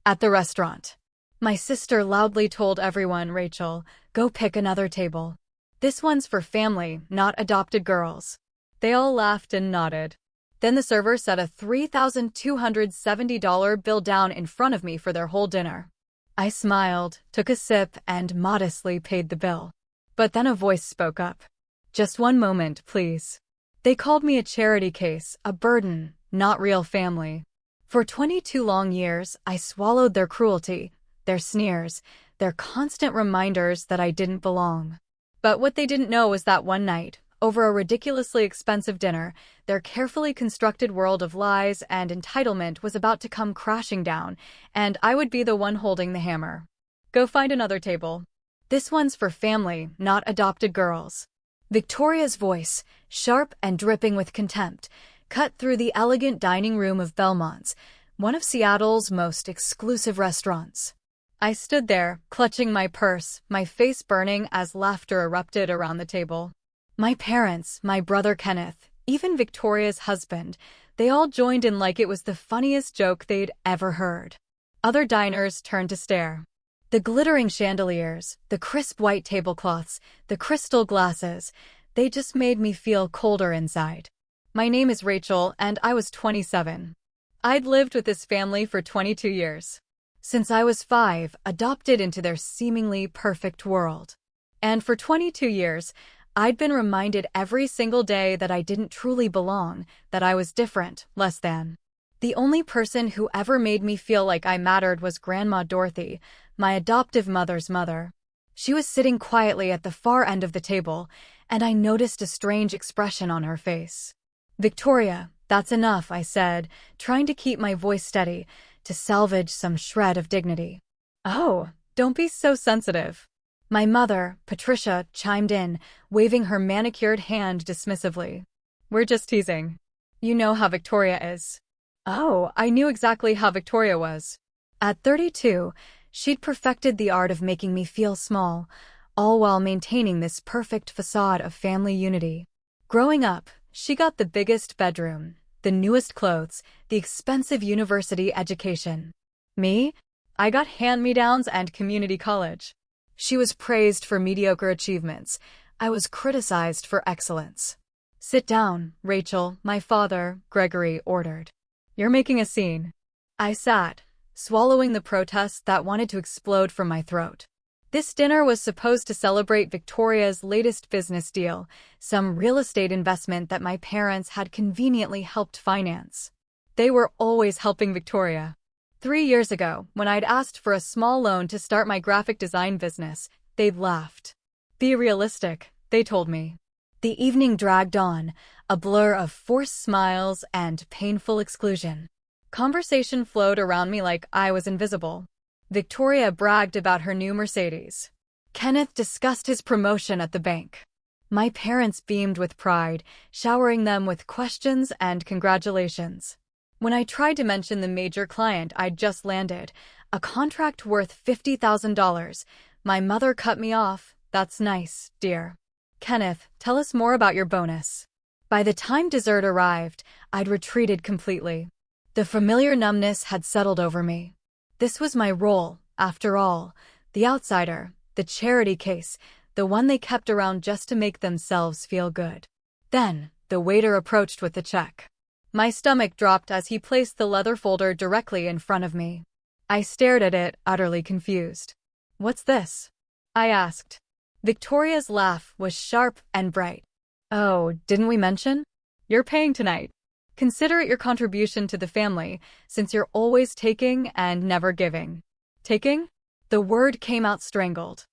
At the restaurant. My sister loudly told everyone, "Rachel, go pick another table. This one's for family, not adopted girls." They all laughed and nodded. Then the server set a $3,270 bill down in front of me for their whole dinner. I smiled, took a sip, and modestly paid the bill. But then a voice spoke up. "Just one moment, please." They called me a charity case, a burden, not real family. For 22 long years, I swallowed their cruelty, their sneers, their constant reminders that I didn't belong. But what they didn't know was that one night, over a ridiculously expensive dinner, their carefully constructed world of lies and entitlement was about to come crashing down, and I would be the one holding the hammer. "Go find another table. This one's for family, not adopted girls." Victoria's voice, sharp and dripping with contempt, cut through the elegant dining room of Belmont's, one of Seattle's most exclusive restaurants. I stood there, clutching my purse, my face burning as laughter erupted around the table. My parents, my brother Kenneth, even Victoria's husband, they all joined in like it was the funniest joke they'd ever heard. Other diners turned to stare. The glittering chandeliers, the crisp white tablecloths, the crystal glasses, they just made me feel colder inside. My name is Rachel, and I was 27. I'd lived with this family for 22 years. Since I was 5, adopted into their seemingly perfect world. And for 22 years, I'd been reminded every single day that I didn't truly belong, that I was different, less than. The only person who ever made me feel like I mattered was Grandma Dorothy, my adoptive mother's mother. She was sitting quietly at the far end of the table, and I noticed a strange expression on her face. "Victoria, that's enough," I said, trying to keep my voice steady, to salvage some shred of dignity. "Oh, don't be so sensitive." My mother, Patricia, chimed in, waving her manicured hand dismissively. "We're just teasing. You know how Victoria is." Oh, I knew exactly how Victoria was. At 32, she'd perfected the art of making me feel small, all while maintaining this perfect facade of family unity. Growing up, she got the biggest bedroom, the newest clothes, the expensive university education. Me? I got hand-me-downs and community college. She was praised for mediocre achievements. I was criticized for excellence. "Sit down, Rachel," my father, Gregory, ordered. "You're making a scene." I sat, swallowing the protest that wanted to explode from my throat. This dinner was supposed to celebrate Victoria's latest business deal, some real estate investment that my parents had conveniently helped finance. They were always helping Victoria. 3 years ago, when I'd asked for a small loan to start my graphic design business, they'd laughed. "Be realistic," they told me. The evening dragged on, a blur of forced smiles and painful exclusion. Conversation flowed around me like I was invisible. Victoria bragged about her new Mercedes. Kenneth discussed his promotion at the bank. My parents beamed with pride, showering them with questions and congratulations. When I tried to mention the major client I'd just landed, a contract worth $50,000, my mother cut me off. "That's nice, dear. Kenneth, tell us more about your bonus." By the time dessert arrived, I'd retreated completely. The familiar numbness had settled over me. This was my role, after all, the outsider, the charity case, the one they kept around just to make themselves feel good. Then, the waiter approached with the check. My stomach dropped as he placed the leather folder directly in front of me. I stared at it, utterly confused. "What's this?" I asked. Victoria's laugh was sharp and bright. "Oh, didn't we mention? You're paying tonight. Consider it your contribution to the family, since you're always taking and never giving." "Taking?" The word came out strangled.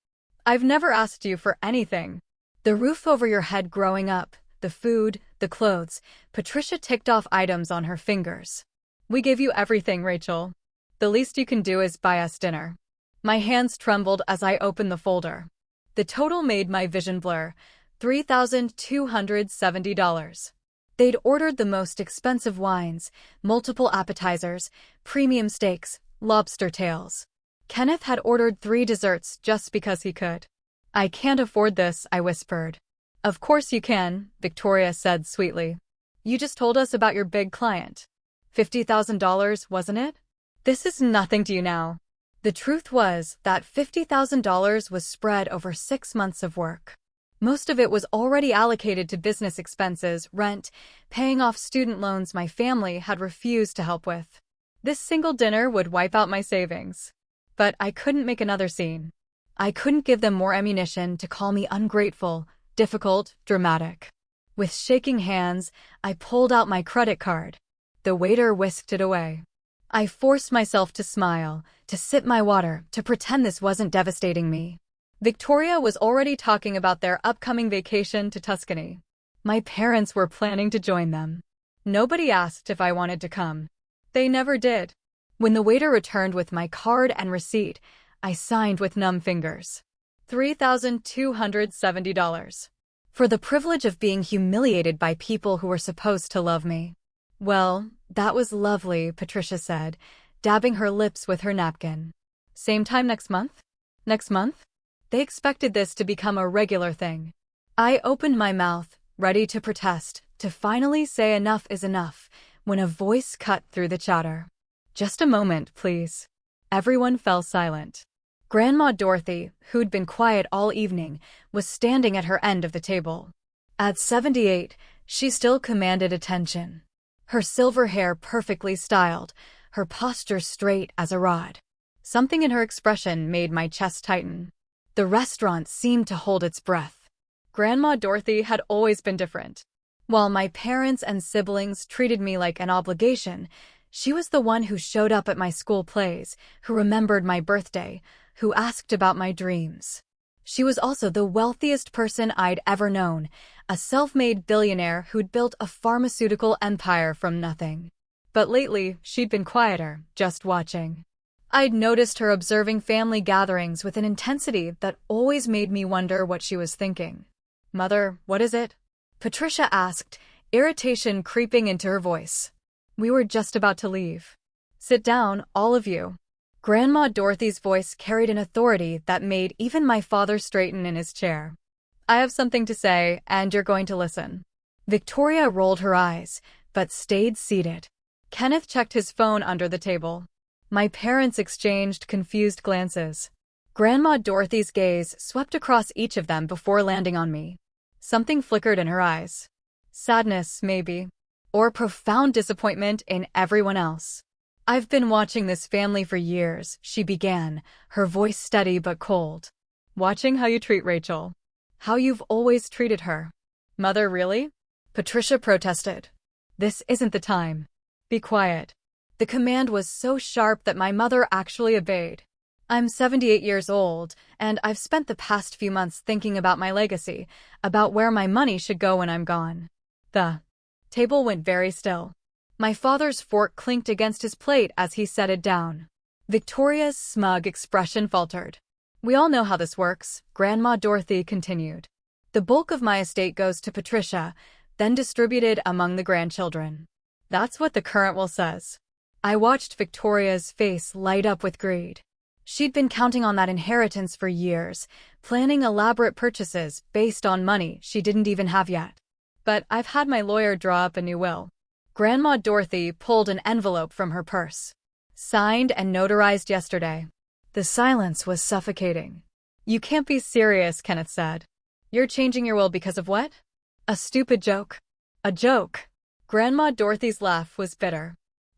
"I've never asked you for anything. The roof over your head growing up, the food, the clothes." Patricia ticked off items on her fingers. "We give you everything, Rachel. The least you can do is buy us dinner." My hands trembled as I opened the folder. The total made my vision blur. $3,270. They'd ordered the most expensive wines, multiple appetizers, premium steaks, lobster tails. Kenneth had ordered 3 desserts just because he could. "I can't afford this," I whispered. "Of course you can," Victoria said sweetly. "You just told us about your big client. $50,000, wasn't it?" This is nothing to you now. The truth was that $50,000 was spread over 6 months of work. Most of it was already allocated to business expenses, rent, paying off student loans my family had refused to help with. This single dinner would wipe out my savings. But I couldn't make another scene. I couldn't give them more ammunition to call me ungrateful, difficult, dramatic. With shaking hands, I pulled out my credit card. The waiter whisked it away. I forced myself to smile, to sip my water, to pretend this wasn't devastating me. Victoria was already talking about their upcoming vacation to Tuscany. My parents were planning to join them. Nobody asked if I wanted to come. They never did. When the waiter returned with my card and receipt, I signed with numb fingers. $3,270. For the privilege of being humiliated by people who were supposed to love me. Well, that was lovely, Patricia said, dabbing her lips with her napkin. Same time next month? Next month? They expected this to become a regular thing. I opened my mouth, ready to protest, to finally say enough is enough, when a voice cut through the chatter. Just a moment, please. Everyone fell silent. Grandma Dorothy, who'd been quiet all evening, was standing at her end of the table. At 78, she still commanded attention. Her silver hair perfectly styled, her posture straight as a rod. Something in her expression made my chest tighten. The restaurant seemed to hold its breath. Grandma Dorothy had always been different. While my parents and siblings treated me like an obligation, she was the one who showed up at my school plays, who remembered my birthday, who asked about my dreams. She was also the wealthiest person I'd ever known, a self-made billionaire who'd built a pharmaceutical empire from nothing. But lately, she'd been quieter, just watching. I'd noticed her observing family gatherings with an intensity that always made me wonder what she was thinking. "Mother, what is it?" Patricia asked, irritation creeping into her voice. We were just about to leave. "Sit down, all of you." Grandma Dorothy's voice carried an authority that made even my father straighten in his chair. "I have something to say, and you're going to listen." Victoria rolled her eyes, but stayed seated. Kenneth checked his phone under the table. My parents exchanged confused glances. Grandma Dorothy's gaze swept across each of them before landing on me. Something flickered in her eyes. Sadness, maybe. Or profound disappointment in everyone else. "I've been watching this family for years," she began, her voice steady but cold. "Watching how you treat Rachel. How you've always treated her." "Mother, really?" Patricia protested. "This isn't the time. Be quiet." The command was so sharp that my mother actually obeyed. "I'm 78 years old, and I've spent the past few months thinking about my legacy, about where my money should go when I'm gone." The table went very still. My father's fork clinked against his plate as he set it down. Victoria's smug expression faltered. "We all know how this works," Grandma Dorothy continued. "The bulk of my estate goes to Patricia, then distributed among the grandchildren. That's what the current will says." I watched Victoria's face light up with greed. She'd been counting on that inheritance for years, planning elaborate purchases based on money she didn't even have yet. "But I've had my lawyer draw up a new will." Grandma Dorothy pulled an envelope from her purse. "Signed and notarized yesterday." The silence was suffocating. "You can't be serious," Kenneth said. "You're changing your will because of what?" "A stupid joke." "A joke?" Grandma Dorothy's laugh was bitter.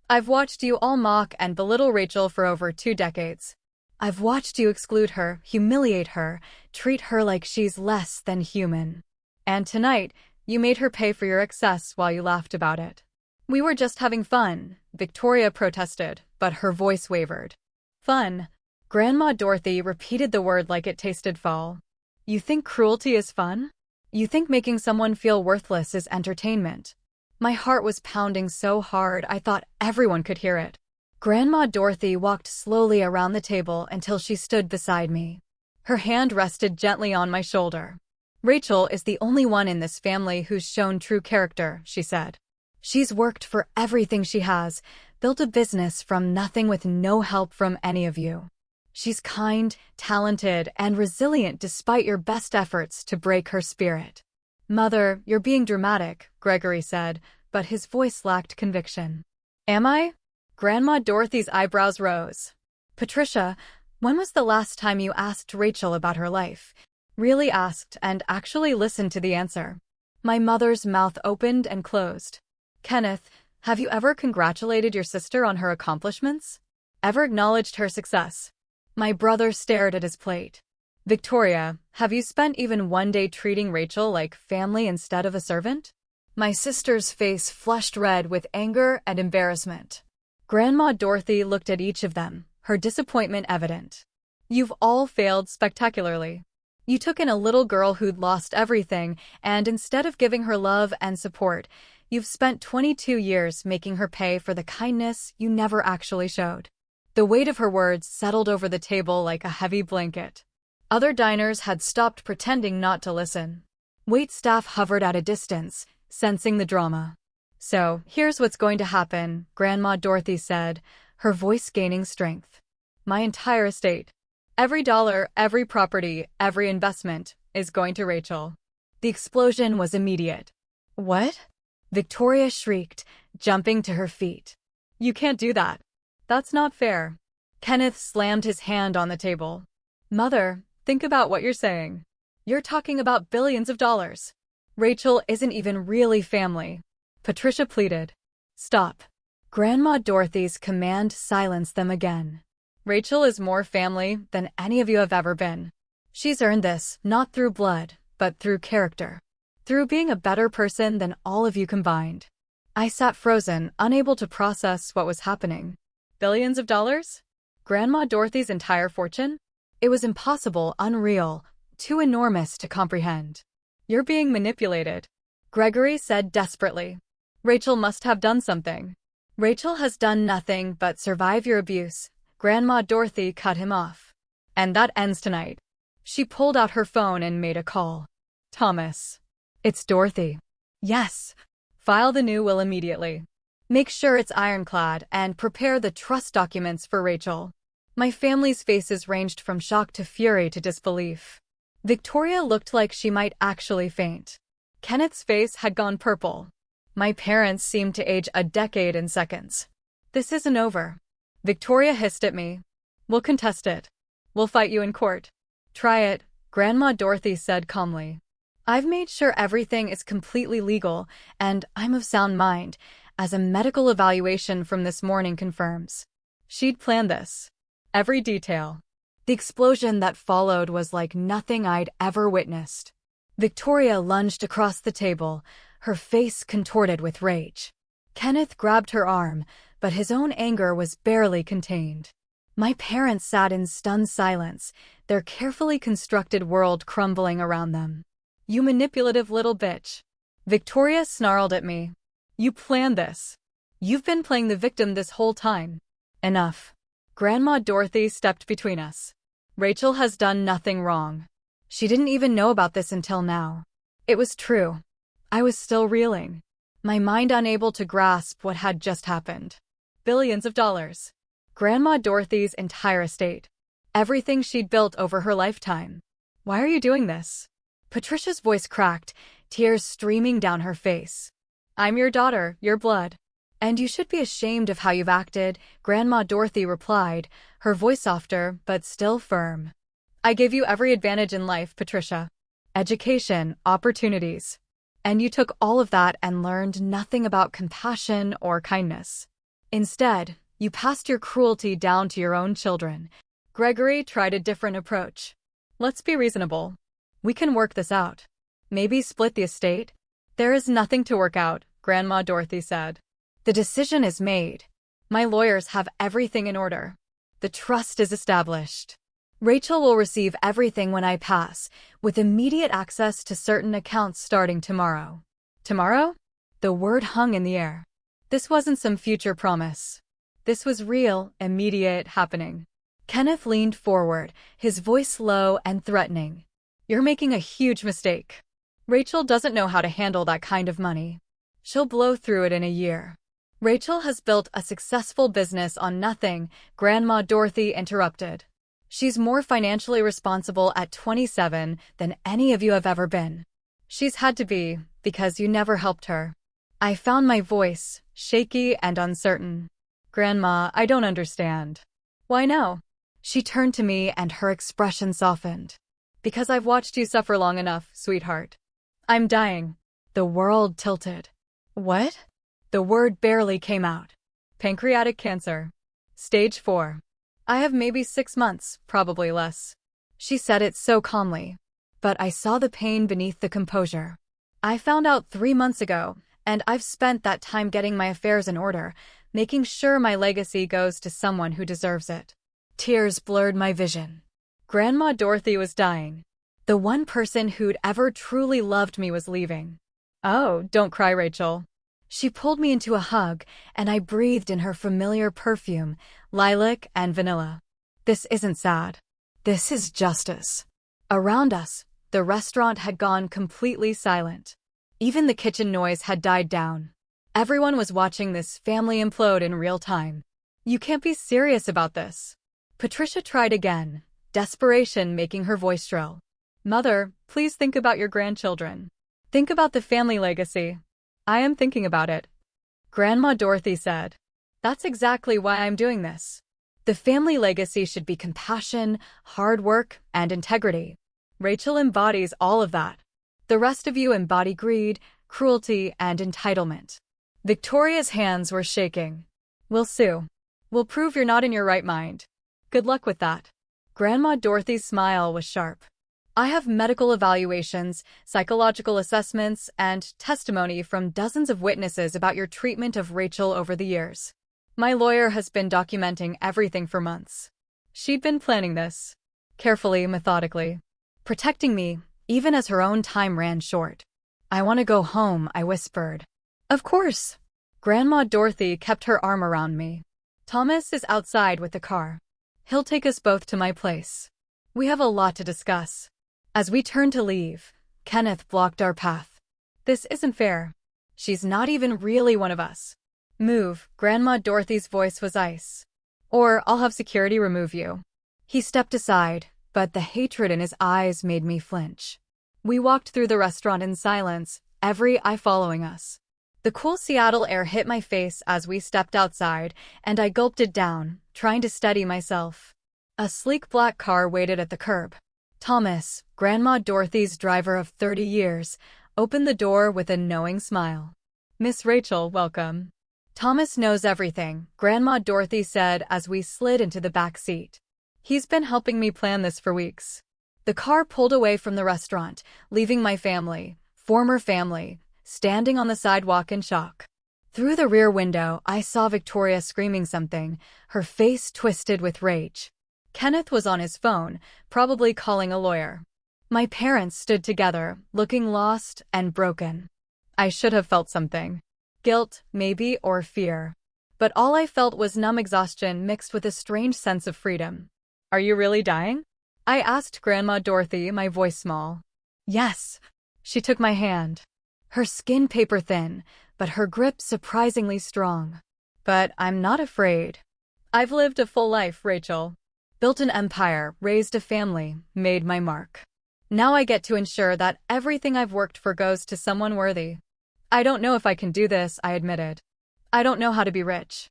"I've watched you all mock and belittle Rachel for over 2 decades. I've watched you exclude her, humiliate her, treat her like she's less than human. And tonight, you made her pay for your excess while you laughed about it." "We were just having fun," Victoria protested, but her voice wavered. "Fun?" Grandma Dorothy repeated the word like it tasted foul. "You think cruelty is fun? You think making someone feel worthless is entertainment?" My heart was pounding so hard I thought everyone could hear it. Grandma Dorothy walked slowly around the table until she stood beside me. Her hand rested gently on my shoulder. "Rachel is the only one in this family who's shown true character," she said. "She's worked for everything she has, built a business from nothing with no help from any of you. She's kind, talented, and resilient despite your best efforts to break her spirit." "Mother, you're being dramatic," Gregory said, but his voice lacked conviction. "Am I?" Grandma Dorothy's eyebrows rose. Patricia, when was the last time you asked Rachel about her life? Really asked and actually listened to the answer. My mother's mouth opened and closed. Kenneth, have you ever congratulated your sister on her accomplishments? Ever acknowledged her success? My brother stared at his plate. Victoria, have you spent even one day treating Rachel like family instead of a servant? My sister's face flushed red with anger and embarrassment. Grandma Dorothy looked at each of them, her disappointment evident. You've all failed spectacularly. You took in a little girl who'd lost everything, and instead of giving her love and support, you've spent 22 years making her pay for the kindness you never actually showed. The weight of her words settled over the table like a heavy blanket. Other diners had stopped pretending not to listen. Waitstaff hovered at a distance, sensing the drama. So, here's what's going to happen, Grandma Dorothy said, her voice gaining strength. My entire estate. Every dollar, every property, every investment is going to Rachel. The explosion was immediate. What? Victoria shrieked, jumping to her feet. You can't do that. That's not fair. Kenneth slammed his hand on the table. Mother, think about what you're saying. You're talking about billions of dollars. Rachel isn't even really family. Patricia pleaded. Stop. Grandma Dorothy's command silenced them again. Rachel is more family than any of you have ever been. She's earned this, not through blood, but through character. Through being a better person than all of you combined. I sat frozen, unable to process what was happening. Billions of dollars? Grandma Dorothy's entire fortune? It was impossible, unreal, too enormous to comprehend. You're being manipulated, Gregory said desperately. Rachel must have done something. Rachel has done nothing but survive your abuse. Grandma Dorothy cut him off. And that ends tonight. She pulled out her phone and made a call. Thomas. It's Dorothy. Yes. File the new will immediately. Make sure it's ironclad and prepare the trust documents for Rachel. My family's faces ranged from shock to fury to disbelief. Victoria looked like she might actually faint. Kenneth's face had gone purple. My parents seemed to age a decade in seconds. This isn't over. Victoria hissed at me. We'll contest it. We'll fight you in court. Try it, Grandma Dorothy said calmly. I've made sure everything is completely legal, and I'm of sound mind, as a medical evaluation from this morning confirms. She'd planned this. Every detail. The explosion that followed was like nothing I'd ever witnessed. Victoria lunged across the table, her face contorted with rage. Kenneth grabbed her arm, but his own anger was barely contained. My parents sat in stunned silence, their carefully constructed world crumbling around them. You manipulative little bitch. Victoria snarled at me. You planned this. You've been playing the victim this whole time. Enough. Grandma Dorothy stepped between us. Rachel has done nothing wrong. She didn't even know about this until now. It was true. I was still reeling, my mind unable to grasp what had just happened. Billions of dollars. Grandma Dorothy's entire estate. Everything she'd built over her lifetime. Why are you doing this? Patricia's voice cracked, tears streaming down her face. I'm your daughter, your blood. And you should be ashamed of how you've acted, Grandma Dorothy replied, her voice softer but still firm. I gave you every advantage in life, Patricia. Education, opportunities. And you took all of that and learned nothing about compassion or kindness. Instead, you passed your cruelty down to your own children. Gregory tried a different approach. Let's be reasonable. We can work this out. Maybe split the estate? There is nothing to work out, Grandma Dorothy said. The decision is made. My lawyers have everything in order. The trust is established. Rachel will receive everything when I pass, with immediate access to certain accounts starting tomorrow. Tomorrow? The word hung in the air. This wasn't some future promise. This was real, immediate happening. Kenneth leaned forward, his voice low and threatening. You're making a huge mistake. Rachel doesn't know how to handle that kind of money. She'll blow through it in a year. Rachel has built a successful business on nothing, Grandma Dorothy interrupted. She's more financially responsible at 27 than any of you have ever been. She's had to be, because you never helped her. I found my voice, shaky and uncertain. Grandma, I don't understand. Why no? She turned to me and her expression softened. Because I've watched you suffer long enough, sweetheart. I'm dying. The world tilted. What? The word barely came out. Pancreatic cancer. Stage 4. I have maybe 6 months, probably less. She said it so calmly. But I saw the pain beneath the composure. I found out 3 months ago, and I've spent that time getting my affairs in order, making sure my legacy goes to someone who deserves it. Tears blurred my vision. Grandma Dorothy was dying. The one person who'd ever truly loved me was leaving. Oh, don't cry, Rachel. She pulled me into a hug, and I breathed in her familiar perfume, lilac and vanilla. This isn't sad. This is justice. Around us, the restaurant had gone completely silent. Even the kitchen noise had died down. Everyone was watching this family implode in real time. You can't be serious about this. Patricia tried again, desperation making her voice shrill. Mother, please think about your grandchildren. Think about the family legacy. I am thinking about it. Grandma Dorothy said. That's exactly why I'm doing this. The family legacy should be compassion, hard work, and integrity. Rachel embodies all of that. The rest of you embody greed, cruelty, and entitlement. Victoria's hands were shaking. We'll sue. We'll prove you're not in your right mind. Good luck with that. Grandma Dorothy's smile was sharp. I have medical evaluations, psychological assessments, and testimony from dozens of witnesses about your treatment of Rachel over the years. My lawyer has been documenting everything for months. She'd been planning this. Carefully, methodically. Protecting me, even as her own time ran short. I want to go home, I whispered. Of course. Grandma Dorothy kept her arm around me. Thomas is outside with the car. He'll take us both to my place. We have a lot to discuss. As we turned to leave, Kenneth blocked our path. This isn't fair. She's not even really one of us. Move, Grandma Dorothy's voice was ice. Or I'll have security remove you. He stepped aside, but the hatred in his eyes made me flinch. We walked through the restaurant in silence, every eye following us. The cool Seattle air hit my face as we stepped outside, and I gulped it down, trying to steady myself. A sleek black car waited at the curb. Thomas, Grandma Dorothy's driver of 30 years, opened the door with a knowing smile. Miss Rachel, welcome. Thomas knows everything, Grandma Dorothy said as we slid into the back seat. He's been helping me plan this for weeks. The car pulled away from the restaurant, leaving my family, former family, standing on the sidewalk in shock. Through the rear window, I saw Victoria screaming something, her face twisted with rage. Kenneth was on his phone, probably calling a lawyer. My parents stood together, looking lost and broken. I should have felt something. Guilt, maybe, or fear. But all I felt was numb exhaustion mixed with a strange sense of freedom. Are you really dying? I asked Grandma Dorothy, my voice small. Yes. She took my hand. Her skin paper thin, but her grip surprisingly strong. But I'm not afraid. I've lived a full life, Rachel. Built an empire, raised a family, made my mark. Now I get to ensure that everything I've worked for goes to someone worthy. I don't know if I can do this, I admitted. I don't know how to be rich.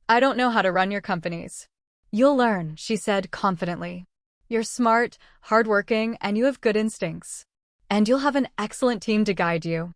I don't know how to run your companies. You'll learn, she said confidently. You're smart, hardworking, and you have good instincts. And you'll have an excellent team to guide you.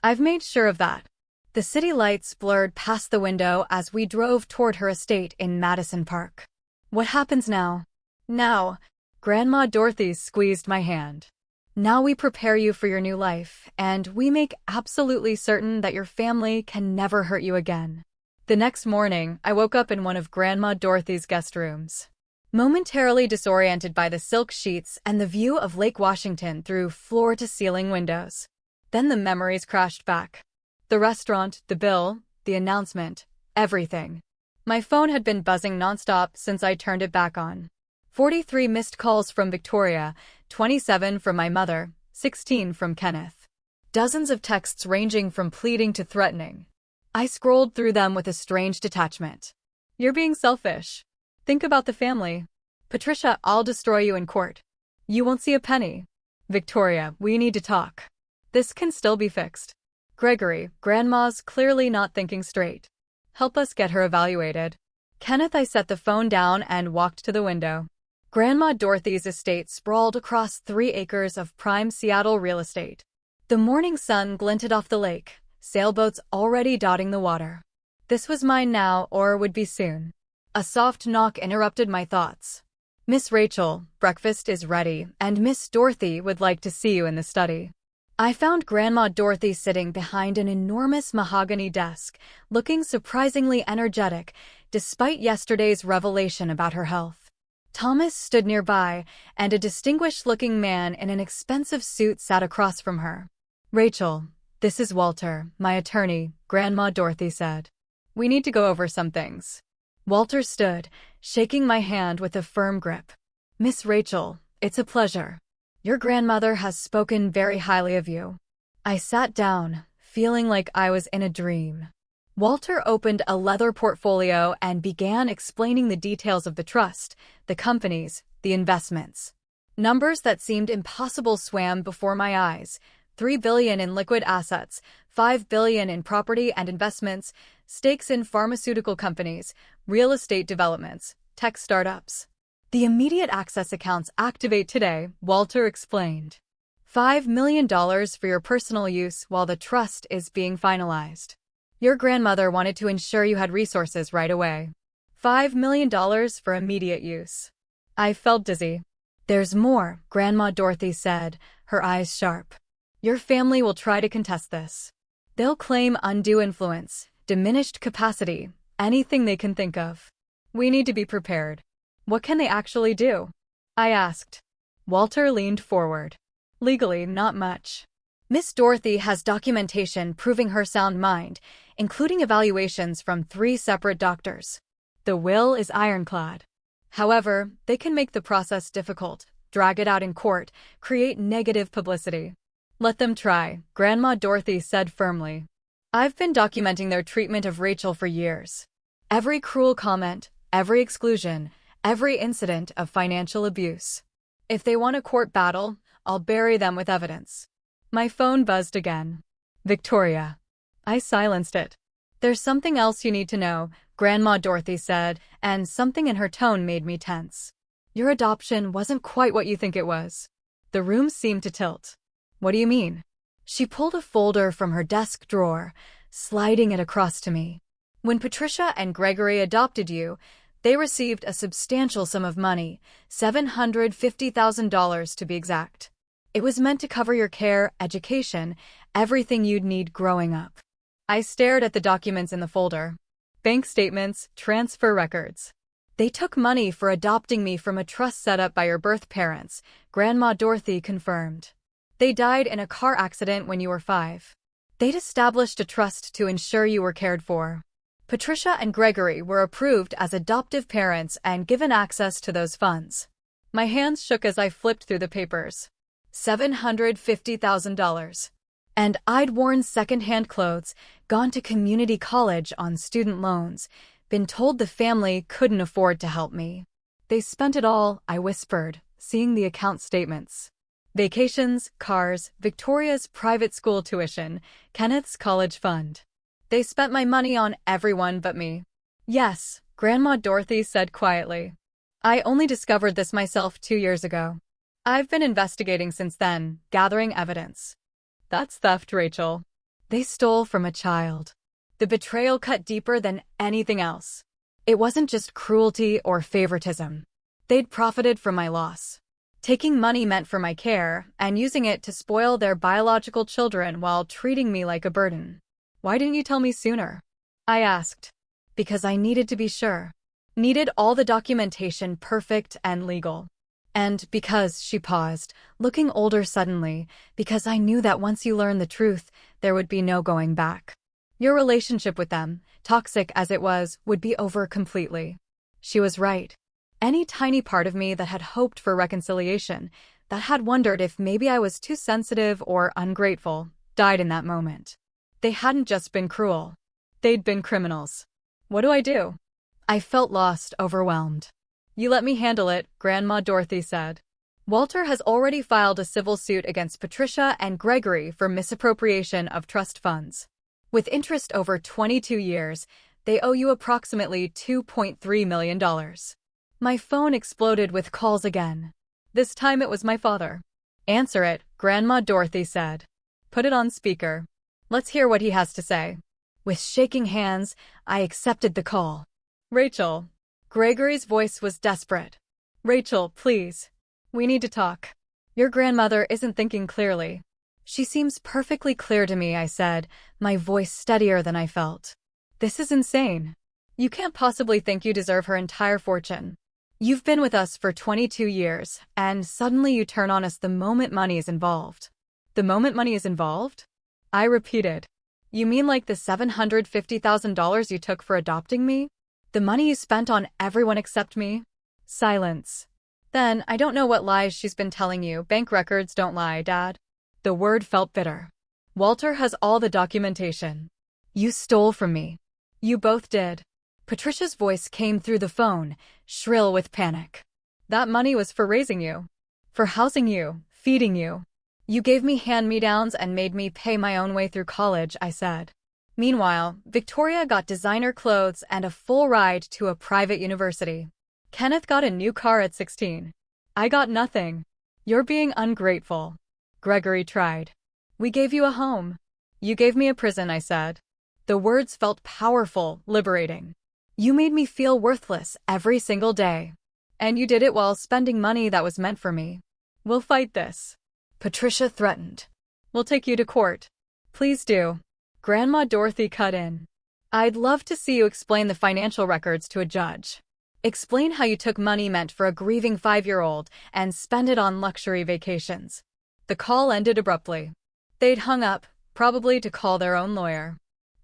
I've made sure of that. The city lights blurred past the window as we drove toward her estate in Madison Park. What happens now? Now, Grandma Dorothy squeezed my hand. Now we prepare you for your new life, and we make absolutely certain that your family can never hurt you again. The next morning, I woke up in one of Grandma Dorothy's guest rooms. Momentarily disoriented by the silk sheets and the view of Lake Washington through floor-to-ceiling windows. Then the memories crashed back. The restaurant, the bill, the announcement, everything. My phone had been buzzing nonstop since I turned it back on. 43 missed calls from Victoria, 27 from my mother, 16 from Kenneth. Dozens of texts ranging from pleading to threatening. I scrolled through them with a strange detachment. You're being selfish. Think about the family. Patricia, I'll destroy you in court. You won't see a penny. Victoria, we need to talk. This can still be fixed. Gregory, Grandma's clearly not thinking straight. Help us get her evaluated. Kenneth, I set the phone down and walked to the window. Grandma Dorothy's estate sprawled across 3 acres of prime Seattle real estate. The morning sun glinted off the lake, sailboats already dotting the water. This was mine now, or would be soon. A soft knock interrupted my thoughts. Miss Rachel, breakfast is ready, and Miss Dorothy would like to see you in the study. I found Grandma Dorothy sitting behind an enormous mahogany desk, looking surprisingly energetic, despite yesterday's revelation about her health. Thomas stood nearby, and a distinguished-looking man in an expensive suit sat across from her. Rachel, this is Walter, my attorney, Grandma Dorothy said. We need to go over some things. Walter stood, shaking my hand with a firm grip. Miss Rachel, it's a pleasure. Your grandmother has spoken very highly of you. I sat down, feeling like I was in a dream. Walter opened a leather portfolio and began explaining the details of the trust, the companies, the investments. Numbers that seemed impossible swam before my eyes. $3 billion in liquid assets, $5 billion in property and investments, stakes in pharmaceutical companies, real estate developments, tech startups. The immediate access accounts activate today, Walter explained. $5 million for your personal use while the trust is being finalized. Your grandmother wanted to ensure you had resources right away. $5 million for immediate use. I felt dizzy. There's more, Grandma Dorothy said, her eyes sharp. Your family will try to contest this. They'll claim undue influence, diminished capacity, anything they can think of. We need to be prepared. What can they actually do? I asked. Walter leaned forward. Legally, not much. Miss Dorothy has documentation proving her sound mind, including evaluations from 3 separate doctors. The will is ironclad. However, they can make the process difficult, drag it out in court, create negative publicity. Let them try, Grandma Dorothy said firmly. I've been documenting their treatment of Rachel for years. Every cruel comment, every exclusion, every incident of financial abuse. If they want a court battle, I'll bury them with evidence. My phone buzzed again. Victoria. I silenced it. There's something else you need to know, Grandma Dorothy said, and something in her tone made me tense. Your adoption wasn't quite what you think it was. The room seemed to tilt. What do you mean? She pulled a folder from her desk drawer, sliding it across to me. When Patricia and Gregory adopted you, they received a substantial sum of money, $750,000 to be exact. It was meant to cover your care, education, everything you'd need growing up. I stared at the documents in the folder. Bank statements, transfer records. They took money for adopting me from a trust set up by your birth parents, Grandma Dorothy confirmed. They died in a car accident when you were 5. They'd established a trust to ensure you were cared for. Patricia and Gregory were approved as adoptive parents and given access to those funds. My hands shook as I flipped through the papers. $750,000. And I'd worn second-hand clothes, gone to community college on student loans, been told the family couldn't afford to help me. They spent it all, I whispered, seeing the account statements. Vacations, cars, Victoria's private school tuition, Kenneth's college fund. They spent my money on everyone but me. Yes, Grandma Dorothy said quietly. I only discovered this myself 2 years ago. I've been investigating since then, gathering evidence. That's theft, Rachel. They stole from a child. The betrayal cut deeper than anything else. It wasn't just cruelty or favoritism. They'd profited from my loss. Taking money meant for my care, and using it to spoil their biological children while treating me like a burden. Why didn't you tell me sooner? I asked. Because I needed to be sure. Needed all the documentation perfect and legal. And because, she paused, looking older suddenly, because I knew that once you learned the truth, there would be no going back. Your relationship with them, toxic as it was, would be over completely. She was right. Any tiny part of me that had hoped for reconciliation, that had wondered if maybe I was too sensitive or ungrateful, died in that moment. They hadn't just been cruel. They'd been criminals. What do I do? I felt lost, overwhelmed. You let me handle it, Grandma Dorothy said. Walter has already filed a civil suit against Patricia and Gregory for misappropriation of trust funds. With interest over 22 years, They owe you approximately $2.3 million. My phone exploded with calls again. This time it was my father. Answer it, Grandma Dorothy said. Put it on speaker. Let's hear what he has to say. With shaking hands, I accepted the call. Rachel. Gregory's voice was desperate. Rachel, please. We need to talk. Your grandmother isn't thinking clearly. She seems perfectly clear to me, I said, my voice steadier than I felt. This is insane. You can't possibly think you deserve her entire fortune. You've been with us for 22 years, and suddenly you turn on us the moment money is involved. The moment money is involved? I repeated. You mean like the $750,000 you took for adopting me? The money you spent on everyone except me? Silence. Then, I don't know what lies she's been telling you. Bank records don't lie, Dad. The word felt bitter. Walter has all the documentation. You stole from me. You both did. Patricia's voice came through the phone, shrill with panic. That money was for raising you. For housing you, feeding you. You gave me hand-me-downs and made me pay my own way through college, I said. Meanwhile, Victoria got designer clothes and a full ride to a private university. Kenneth got a new car at 16. I got nothing. You're being ungrateful. Gregory tried. We gave you a home. You gave me a prison, I said. The words felt powerful, liberating. You made me feel worthless every single day. And you did it while spending money that was meant for me. We'll fight this. Patricia threatened. We'll take you to court. Please do. Grandma Dorothy cut in. I'd love to see you explain the financial records to a judge. Explain how you took money meant for a grieving 5-year-old and spent it on luxury vacations. The call ended abruptly. They'd hung up, probably to call their own lawyer.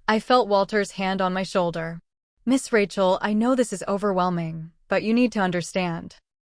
I felt Walter's hand on my shoulder. Miss Rachel, I know this is overwhelming, but you need to understand.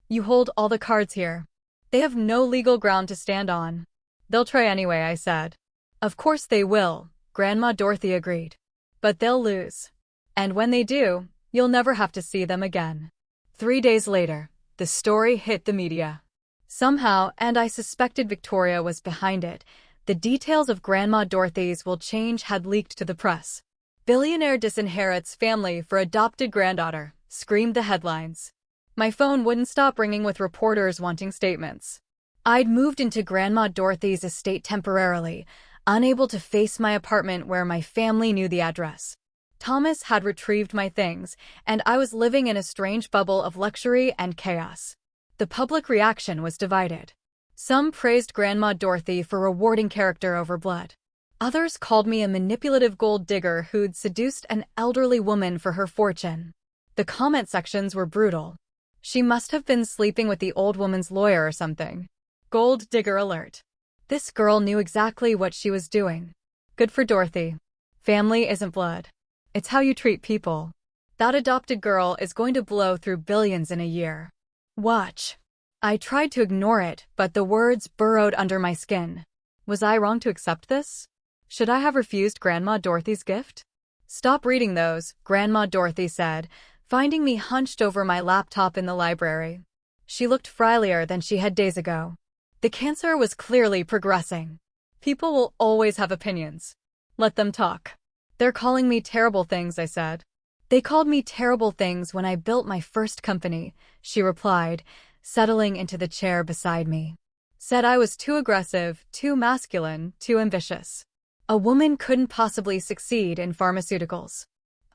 You hold all the cards here. They have no legal ground to stand on. They'll try anyway, I said. Of course they will, Grandma Dorothy agreed. But they'll lose. And when they do, you'll never have to see them again. 3 days later, the story hit the media. Somehow, and I suspected Victoria was behind it, the details of Grandma Dorothy's will change had leaked to the press. Billionaire disinherits family for adopted granddaughter, screamed the headlines. My phone wouldn't stop ringing with reporters wanting statements. I'd moved into Grandma Dorothy's estate temporarily, unable to face my apartment where my family knew the address. Thomas had retrieved my things, and I was living in a strange bubble of luxury and chaos. The public reaction was divided. Some praised Grandma Dorothy for rewarding character over blood. Others called me a manipulative gold digger who'd seduced an elderly woman for her fortune. The comment sections were brutal. She must have been sleeping with the old woman's lawyer or something. Gold digger alert. This girl knew exactly what she was doing. Good for Dorothy. Family isn't blood. It's how you treat people. That adopted girl is going to blow through billions in a year. Watch. I tried to ignore it, but the words burrowed under my skin. Was I wrong to accept this? Should I have refused Grandma Dorothy's gift? Stop reading those, Grandma Dorothy said, finding me hunched over my laptop in the library. She looked frilier than she had days ago. The cancer was clearly progressing. People will always have opinions. Let them talk. They're calling me terrible things, I said. They called me terrible things when I built my first company, she replied, settling into the chair beside me. Said I was too aggressive, too masculine, too ambitious. A woman couldn't possibly succeed in pharmaceuticals.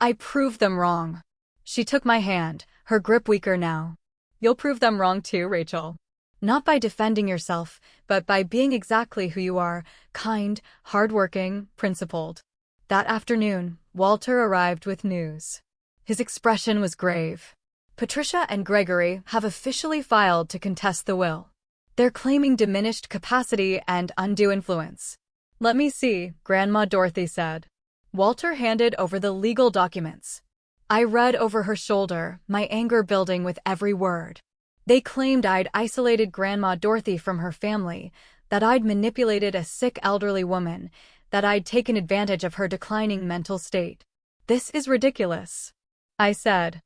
I proved them wrong. She took my hand, her grip weaker now. You'll prove them wrong too, Rachel. Not by defending yourself, but by being exactly who you are, kind, hardworking, principled. That afternoon, Walter arrived with news. His expression was grave. Patricia and Gregory have officially filed to contest the will. They're claiming diminished capacity and undue influence. Let me see, Grandma Dorothy said. Walter handed over the legal documents. I read over her shoulder, my anger building with every word. They claimed I'd isolated Grandma Dorothy from her family, that I'd manipulated a sick elderly woman, that I'd taken advantage of her declining mental state. This is ridiculous, I said.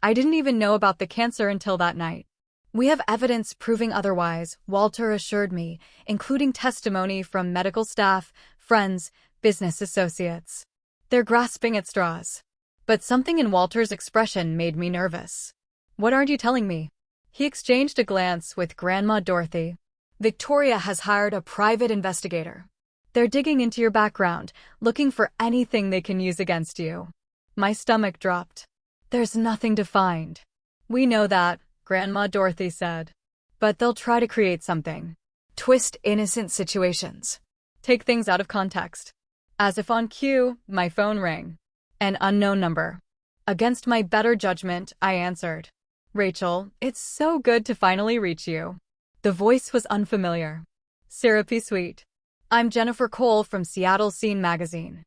I didn't even know about the cancer until that night. We have evidence proving otherwise, Walter assured me, including testimony from medical staff, friends, business associates. They're grasping at straws. But something in Walter's expression made me nervous. What aren't you telling me? He exchanged a glance with Grandma Dorothy. Victoria has hired a private investigator. They're digging into your background, looking for anything they can use against you. My stomach dropped. There's nothing to find. We know that, Grandma Dorothy said. But they'll try to create something. Twist innocent situations. Take things out of context. As if on cue, my phone rang. An unknown number. Against my better judgment, I answered. Rachel, it's so good to finally reach you. The voice was unfamiliar. Syrupy sweet. I'm Jennifer Cole from Seattle Scene magazine.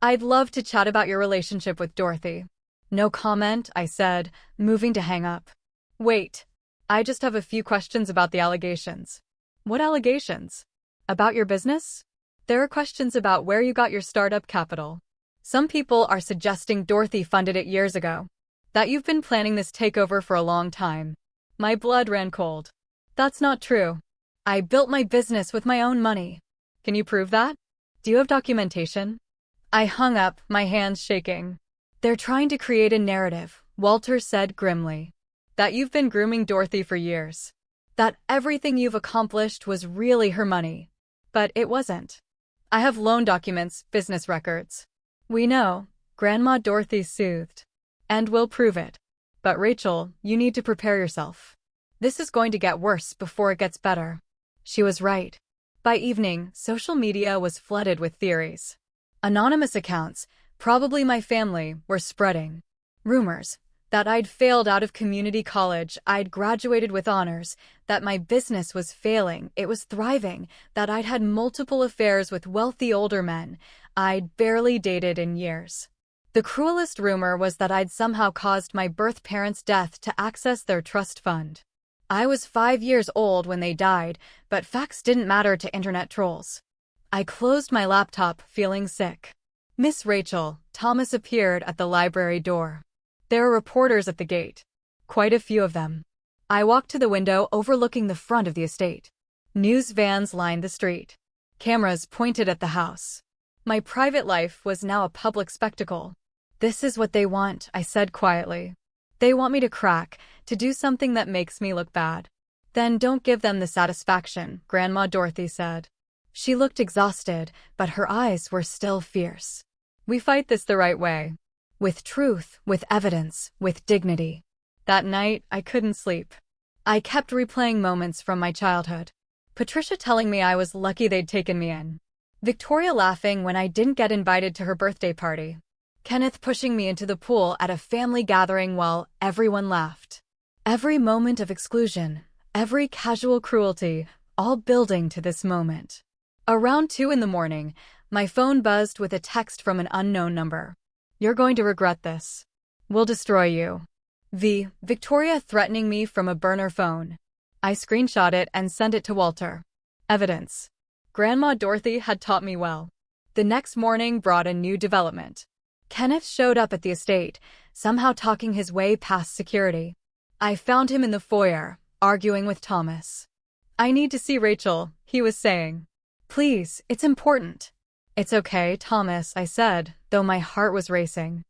I'd love to chat about your relationship with Dorothy. No comment, I said, moving to hang up. Wait. I just have a few questions about the allegations. What allegations? About your business? There are questions about where you got your startup capital. Some people are suggesting Dorothy funded it years ago. That you've been planning this takeover for a long time. My blood ran cold. That's not true. I built my business with my own money. Can you prove that? Do you have documentation? I hung up, my hands shaking. They're trying to create a narrative, Walter said grimly. That you've been grooming Dorothy for years. That everything you've accomplished was really her money. But it wasn't. I have loan documents, business records. We know, Grandma Dorothy soothed. And we'll prove it. But Rachel, you need to prepare yourself. This is going to get worse before it gets better. She was right. By evening, social media was flooded with theories. Anonymous accounts, probably my family, were spreading. Rumors that I'd failed out of community college, I'd graduated with honors, that my business was failing, it was thriving, that I'd had multiple affairs with wealthy older men I'd barely dated in years. The cruelest rumor was that I'd somehow caused my birth parents' death to access their trust fund. I was 5 years old when they died, but facts didn't matter to internet trolls. I closed my laptop, feeling sick. Miss Rachel, Thomas appeared at the library door. There were reporters at the gate. Quite a few of them. I walked to the window overlooking the front of the estate. News vans lined the street. Cameras pointed at the house. My private life was now a public spectacle. This is what they want, I said quietly. They want me to crack, to do something that makes me look bad. Then don't give them the satisfaction, Grandma Dorothy said. She looked exhausted, but her eyes were still fierce. We fight this the right way. With truth, with evidence, with dignity. That night, I couldn't sleep. I kept replaying moments from my childhood. Patricia telling me I was lucky they'd taken me in. Victoria laughing when I didn't get invited to her birthday party. Kenneth pushing me into the pool at a family gathering while everyone laughed. Every moment of exclusion, every casual cruelty, all building to this moment. Around 2 in the morning, my phone buzzed with a text from an unknown number. You're going to regret this. We'll destroy you. Victoria threatening me from a burner phone. I screenshot it and sent it to Walter. Evidence. Grandma Dorothy had taught me well. The next morning brought a new development. Kenneth showed up at the estate, somehow talking his way past security. I found him in the foyer, arguing with Thomas. I need to see Rachel, he was saying. Please, it's important. It's okay, Thomas, I said, though my heart was racing.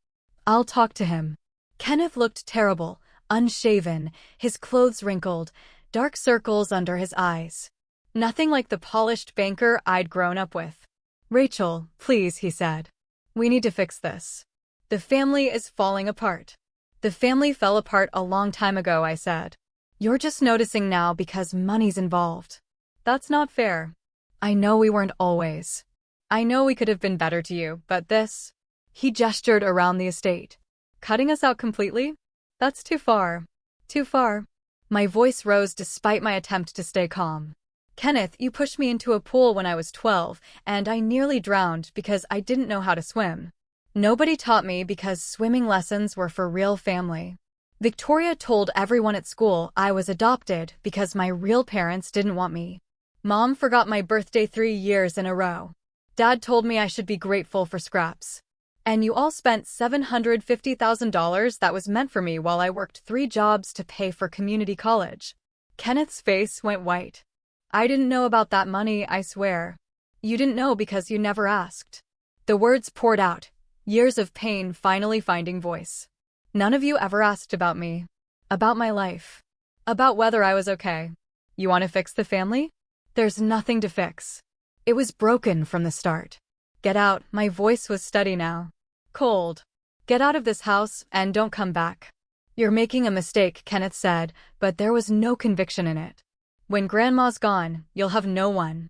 I'll talk to him. Kenneth looked terrible, unshaven, his clothes wrinkled, dark circles under his eyes. Nothing like the polished banker I'd grown up with. Rachel, please, he said. We need to fix this. The family is falling apart. The family fell apart a long time ago, I said. You're just noticing now because money's involved. That's not fair. I know we weren't always. I know we could have been better to you, but this... He gestured around the estate. Cutting us out completely? That's too far. Too far. My voice rose despite my attempt to stay calm. Kenneth, you pushed me into a pool when I was 12, and I nearly drowned because I didn't know how to swim. Nobody taught me because swimming lessons were for real family. Victoria told everyone at school I was adopted because my real parents didn't want me. Mom forgot my birthday 3 years in a row. Dad told me I should be grateful for scraps. And you all spent $750,000 that was meant for me while I worked 3 jobs to pay for community college. Kenneth's face went white. I didn't know about that money, I swear. You didn't know because you never asked. The words poured out. Years of pain finally finding voice. None of you ever asked about me. About my life. About whether I was okay. You want to fix the family? There's nothing to fix. It was broken from the start. Get out, my voice was steady now. Cold. Get out of this house and don't come back. You're making a mistake, Kenneth said, but there was no conviction in it. When Grandma's gone, you'll have no one.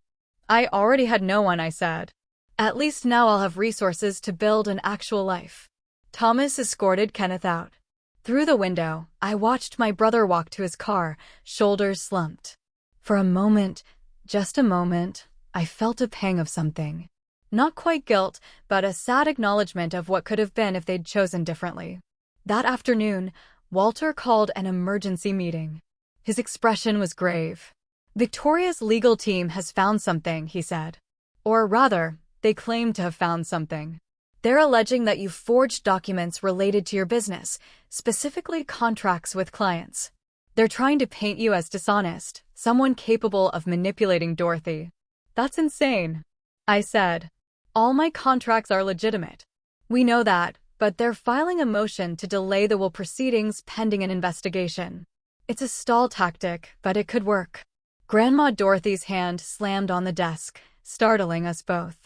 I already had no one, I said. At least now I'll have resources to build an actual life. Thomas escorted Kenneth out. Through the window, I watched my brother walk to his car, shoulders slumped. For a moment, just a moment, I felt a pang of something. Not quite guilt, but a sad acknowledgement of what could have been if they'd chosen differently. That afternoon, Walter called an emergency meeting. His expression was grave. Victoria's legal team has found something, he said. Or rather, they claim to have found something. They're alleging that you forged documents related to your business, specifically contracts with clients. They're trying to paint you as dishonest, someone capable of manipulating Dorothy. That's insane, I said. All my contracts are legitimate. We know that, but they're filing a motion to delay the will proceedings pending an investigation. It's a stall tactic, but it could work. Grandma Dorothy's hand slammed on the desk, startling us both.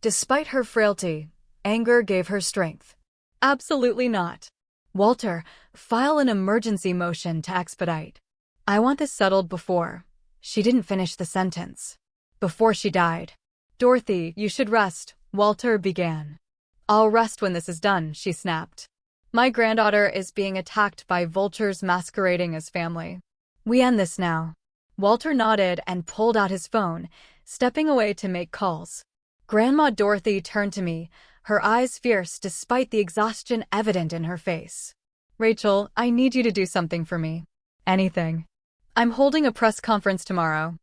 Despite her frailty, anger gave her strength. Absolutely not. Walter, file an emergency motion to expedite. I want this settled before. She didn't finish the sentence. Before she died. Dorothy, you should rest, Walter began. I'll rest when this is done, she snapped. My granddaughter is being attacked by vultures masquerading as family. We end this now. Walter nodded and pulled out his phone, stepping away to make calls. Grandma Dorothy turned to me, her eyes fierce despite the exhaustion evident in her face. Rachel, I need you to do something for me. Anything. I'm holding a press conference tomorrow.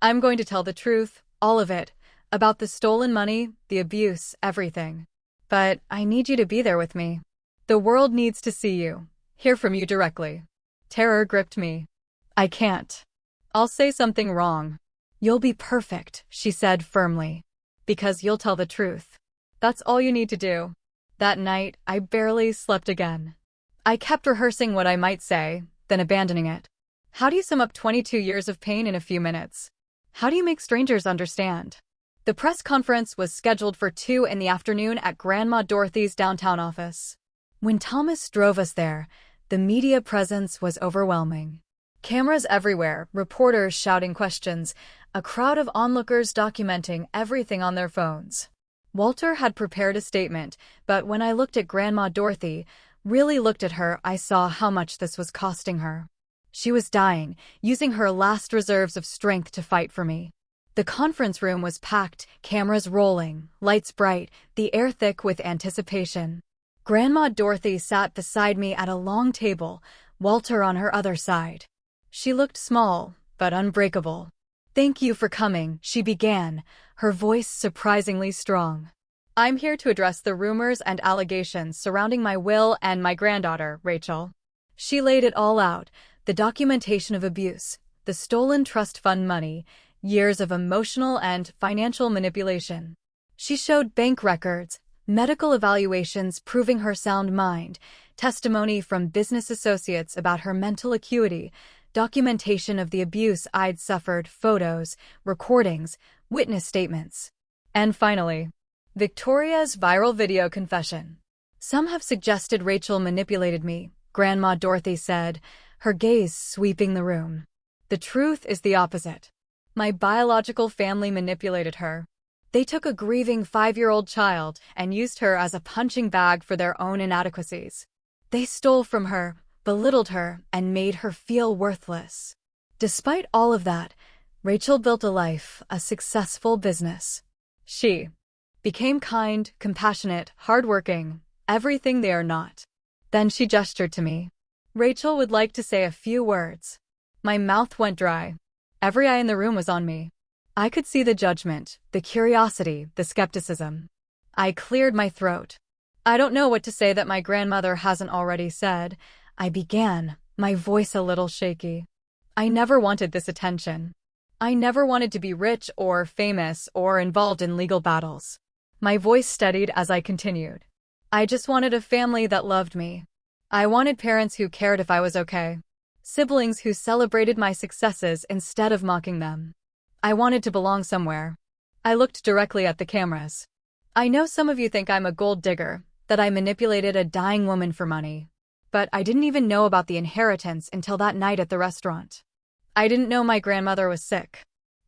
I'm going to tell the truth, all of it, about the stolen money, the abuse, everything. But I need you to be there with me. The world needs to see you, hear from you directly. Terror gripped me. I can't. I'll say something wrong. You'll be perfect, she said firmly. Because you'll tell the truth. That's all you need to do. That night, I barely slept again. I kept rehearsing what I might say, then abandoning it. How do you sum up 22 years of pain in a few minutes? How do you make strangers understand? The press conference was scheduled for 2 in the afternoon at Grandma Dorothy's downtown office. When Thomas drove us there, the media presence was overwhelming. Cameras everywhere, reporters shouting questions, a crowd of onlookers documenting everything on their phones. Walter had prepared a statement, but when I looked at Grandma Dorothy, really looked at her, I saw how much this was costing her. She was dying, using her last reserves of strength to fight for me. The conference room was packed, cameras rolling, lights bright, the air thick with anticipation. Grandma Dorothy sat beside me at a long table, Walter on her other side. She looked small, but unbreakable. Thank you for coming, she began, her voice surprisingly strong. I'm here to address the rumors and allegations surrounding my will and my granddaughter, Rachel. She laid it all out, the documentation of abuse, the stolen trust fund money, years of emotional and financial manipulation. She showed bank records, medical evaluations proving her sound mind, testimony from business associates about her mental acuity, documentation of the abuse I'd suffered, photos, recordings, witness statements. And finally, Victoria's viral video confession. Some have suggested Rachel manipulated me, Grandma Dorothy said, her gaze sweeping the room. The truth is the opposite. My biological family manipulated her. They took a grieving 5-year-old child and used her as a punching bag for their own inadequacies. They stole from her, belittled her, and made her feel worthless. Despite all of that, Rachel built a life, a successful business. She became kind, compassionate, hardworking, everything they are not. Then she gestured to me. Rachel would like to say a few words. My mouth went dry. Every eye in the room was on me. I could see the judgment, the curiosity, the skepticism. I cleared my throat. I don't know what to say that my grandmother hasn't already said. I began, my voice a little shaky. I never wanted this attention. I never wanted to be rich or famous or involved in legal battles. My voice steadied as I continued. I just wanted a family that loved me. I wanted parents who cared if I was okay. Siblings who celebrated my successes instead of mocking them. I wanted to belong somewhere. I looked directly at the cameras. I know some of you think I'm a gold digger, that I manipulated a dying woman for money. But I didn't even know about the inheritance until that night at the restaurant. I didn't know my grandmother was sick.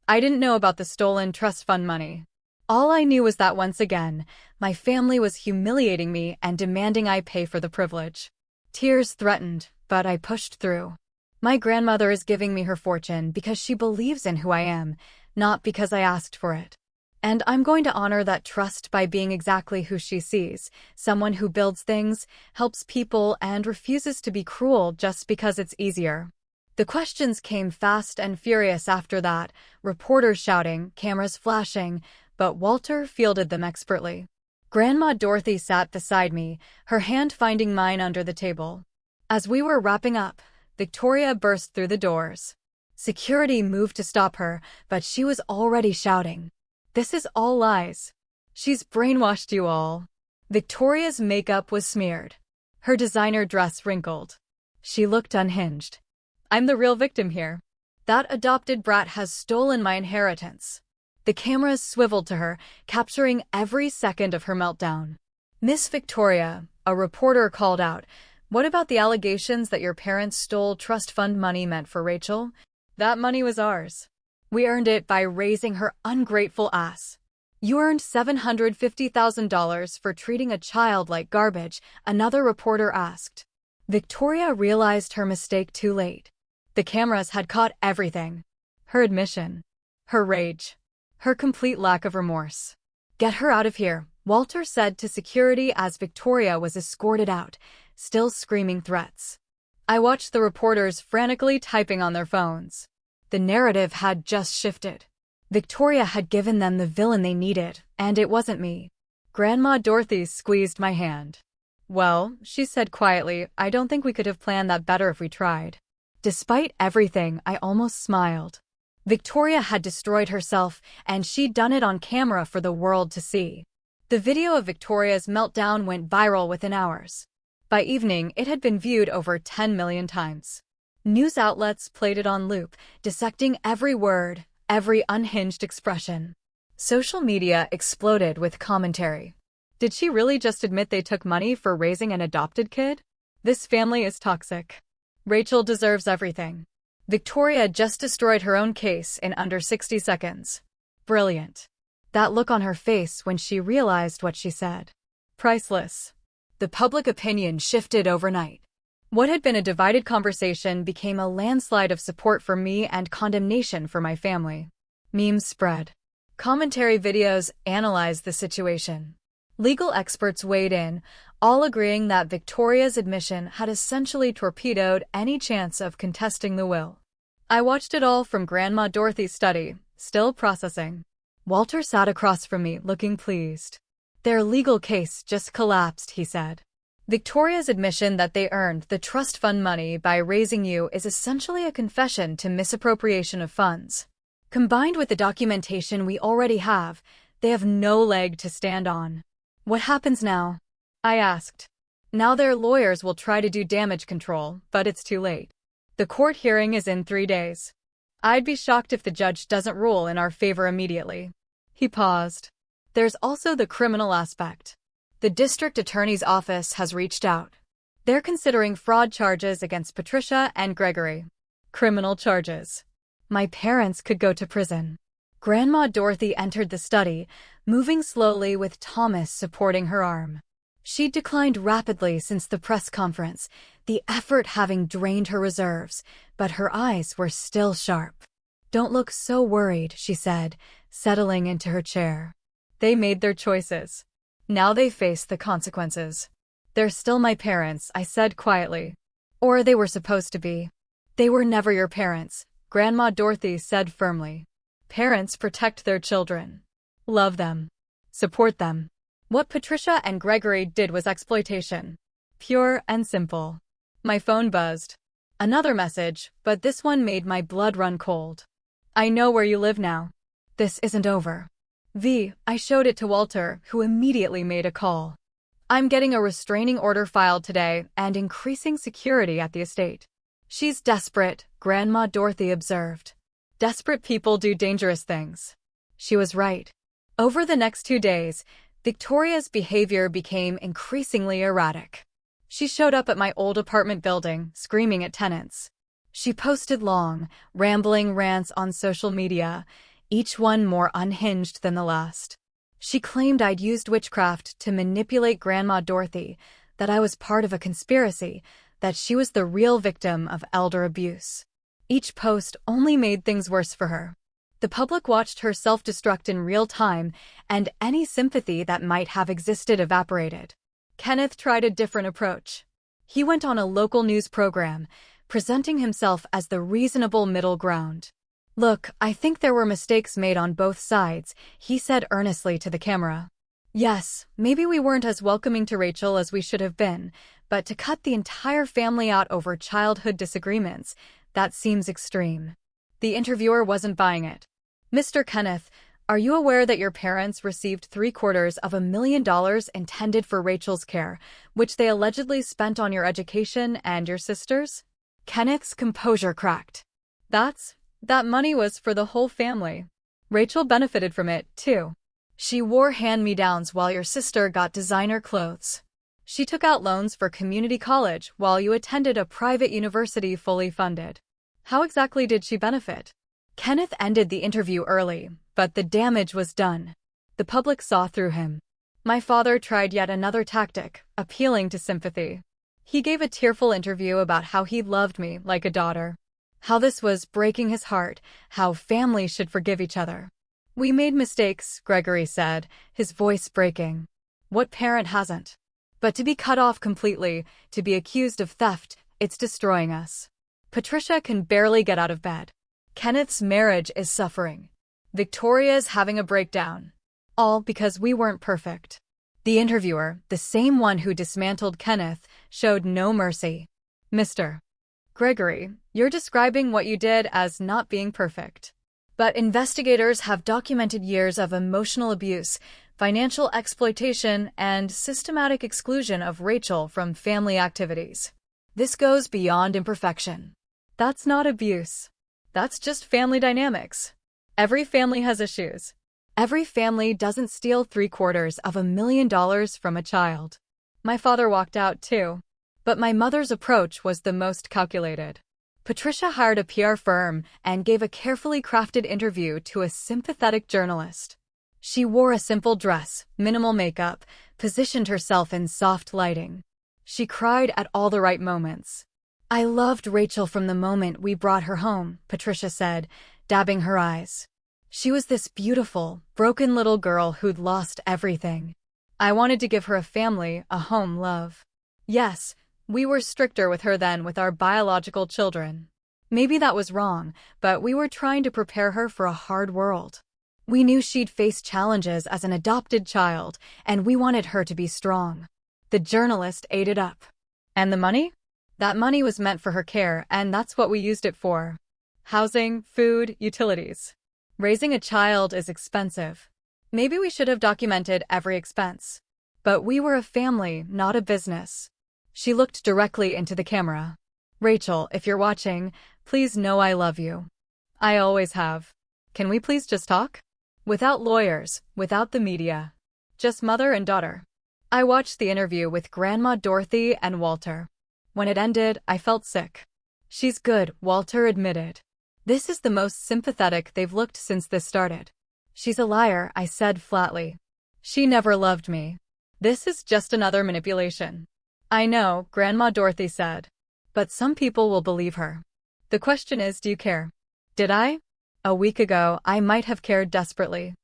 I didn't know about the stolen trust fund money. All I knew was that once again, my family was humiliating me and demanding I pay for the privilege. Tears threatened, but I pushed through. My grandmother is giving me her fortune because she believes in who I am, not because I asked for it. And I'm going to honor that trust by being exactly who she sees, someone who builds things, helps people, and refuses to be cruel just because it's easier. The questions came fast and furious after that, reporters shouting, cameras flashing, but Walter fielded them expertly. Grandma Dorothy sat beside me, her hand finding mine under the table. As we were wrapping up, Victoria burst through the doors. Security moved to stop her, but she was already shouting, "This is all lies. She's brainwashed you all." Victoria's makeup was smeared. Her designer dress wrinkled. She looked unhinged. "I'm the real victim here. That adopted brat has stolen my inheritance." The cameras swiveled to her, capturing every second of her meltdown. "Miss Victoria," a reporter called out, "what about the allegations that your parents stole trust fund money meant for Rachel? That money was ours. We earned it by raising her ungrateful ass." "You earned $750,000 for treating a child like garbage," another reporter asked. Victoria realized her mistake too late. The cameras had caught everything. Her admission. Her rage. Her complete lack of remorse. "Get her out of here," Walter said to security as Victoria was escorted out, still screaming threats. I watched the reporters frantically typing on their phones. The narrative had just shifted. Victoria had given them the villain they needed, and it wasn't me. Grandma Dorothy squeezed my hand. "Well," she said quietly, "I don't think we could have planned that better if we tried." Despite everything, I almost smiled. Victoria had destroyed herself, and she'd done it on camera for the world to see. The video of Victoria's meltdown went viral within hours. By evening, it had been viewed over 10 million times. News outlets played it on loop, dissecting every word, every unhinged expression. Social media exploded with commentary. Did she really just admit they took money for raising an adopted kid? This family is toxic. Rachel deserves everything. Victoria just destroyed her own case in under 60 seconds. Brilliant. That look on her face when she realized what she said. Priceless. The public opinion shifted overnight. What had been a divided conversation became a landslide of support for me and condemnation for my family. Memes spread. Commentary videos analyzed the situation. Legal experts weighed in, all agreeing that Victoria's admission had essentially torpedoed any chance of contesting the will. I watched it all from Grandma Dorothy's study, still processing. Walter sat across from me, looking pleased. "Their legal case just collapsed," he said. "Victoria's admission that they earned the trust fund money by raising you is essentially a confession to misappropriation of funds. Combined with the documentation we already have, they have no leg to stand on." "What happens now?" I asked. "Now their lawyers will try to do damage control, but it's too late. The court hearing is in 3 days. I'd be shocked if the judge doesn't rule in our favor immediately." He paused. "There's also the criminal aspect. The district attorney's office has reached out. They're considering fraud charges against Patricia and Gregory. Criminal charges. My parents could go to prison." Grandma Dorothy entered the study, moving slowly with Thomas supporting her arm. She'd declined rapidly since the press conference, the effort having drained her reserves, but her eyes were still sharp. "Don't look so worried," she said, settling into her chair. "They made their choices. Now they face the consequences. They're still my parents," I said quietly. "Or they were supposed to be." "They were never your parents," Grandma Dorothy said firmly. "Parents protect their children. Love them. Support them. What Patricia and Gregory did was exploitation. Pure and simple." My phone buzzed. Another message, but this one made my blood run cold. "I know where you live now. This isn't over." I showed it to Walter, who immediately made a call. I'm getting a restraining order filed today and increasing security at the estate. She's desperate, Grandma Dorothy observed. Desperate people do dangerous things. She was right. Over the next 2 days, Victoria's behavior became increasingly erratic. She showed up at my old apartment building, screaming at tenants. She posted long, rambling rants on social media, each one more unhinged than the last. She claimed I'd used witchcraft to manipulate Grandma Dorothy, that I was part of a conspiracy, that she was the real victim of elder abuse. Each post only made things worse for her. The public watched her self-destruct in real time, and any sympathy that might have existed evaporated. Kenneth tried a different approach. He went on a local news program, presenting himself as the reasonable middle ground. "Look, I think there were mistakes made on both sides," he said earnestly to the camera. "Yes, maybe we weren't as welcoming to Rachel as we should have been, but to cut the entire family out over childhood disagreements, that seems extreme." The interviewer wasn't buying it. "Mr. Kenneth, are you aware that your parents received $750,000 intended for Rachel's care, which they allegedly spent on your education and your sisters?" Kenneth's composure cracked. That money was for the whole family. Rachel benefited from it, too. She wore hand-me-downs while your sister got designer clothes. She took out loans for community college while you attended a private university fully funded. How exactly did she benefit? Kenneth ended the interview early, but the damage was done. The public saw through him. My father tried yet another tactic, appealing to sympathy. He gave a tearful interview about how he loved me like a daughter. How this was breaking his heart, how families should forgive each other. "We made mistakes," Gregory said, his voice breaking. What parent hasn't? But to be cut off completely, to be accused of theft, it's destroying us. Patricia can barely get out of bed. Kenneth's marriage is suffering. Victoria's having a breakdown. All because we weren't perfect. The interviewer, the same one who dismantled Kenneth, showed no mercy. "Mr. Gregory, you're describing what you did as not being perfect. But investigators have documented years of emotional abuse, financial exploitation, and systematic exclusion of Rachel from family activities. This goes beyond imperfection. That's not abuse. That's just family dynamics. Every family has issues. Every family doesn't steal $750,000 from a child. My father walked out too. But my mother's approach was the most calculated. Patricia hired a PR firm and gave a carefully crafted interview to a sympathetic journalist. She wore a simple dress, minimal makeup, positioned herself in soft lighting. She cried at all the right moments. "I loved Rachel from the moment we brought her home," Patricia said, dabbing her eyes. "She was this beautiful, broken little girl who'd lost everything. I wanted to give her a family, a home, love. Yes, we were stricter with her than with our biological children. Maybe that was wrong, but we were trying to prepare her for a hard world. We knew she'd face challenges as an adopted child, and we wanted her to be strong." The journalist ate it up. "And the money?" "That money was meant for her care, and that's what we used it for. Housing, food, utilities. Raising a child is expensive. Maybe we should have documented every expense. But we were a family, not a business." She looked directly into the camera. "Rachel, if you're watching, please know I love you. I always have. Can we please just talk? Without lawyers, without the media. Just mother and daughter." I watched the interview with Grandma Dorothy and Walter. When it ended, I felt sick. "She's good," Walter admitted. "This is the most sympathetic they've looked since this started." "She's a liar," I said flatly. "She never loved me. This is just another manipulation." "I know," Grandma Dorothy said. "But some people will believe her. The question is, do you care?" Did I? A week ago, I might have cared desperately.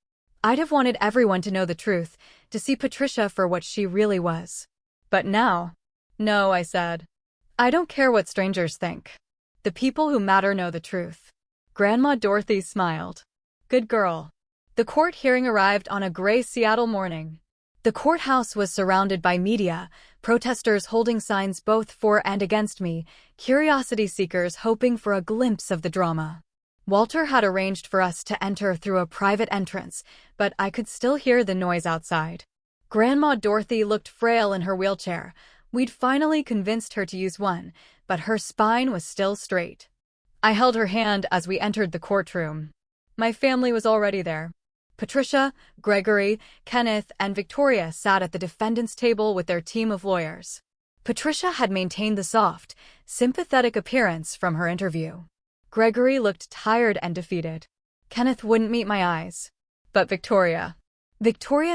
I'd have wanted everyone to know the truth, to see Patricia for what she really was. But now? "No," I said. "I don't care what strangers think. The people who matter know the truth." Grandma Dorothy smiled. "Good girl." The court hearing arrived on a gray Seattle morning. The courthouse was surrounded by media, protesters holding signs both for and against me, curiosity seekers hoping for a glimpse of the drama. Walter had arranged for us to enter through a private entrance, but I could still hear the noise outside. Grandma Dorothy looked frail in her wheelchair. We'd finally convinced her to use one, but her spine was still straight. I held her hand as we entered the courtroom. My family was already there. Patricia, Gregory, Kenneth, and Victoria sat at the defendant's table with their team of lawyers. Patricia had maintained the soft, sympathetic appearance from her interview. Gregory looked tired and defeated. Kenneth wouldn't meet my eyes. But Victoria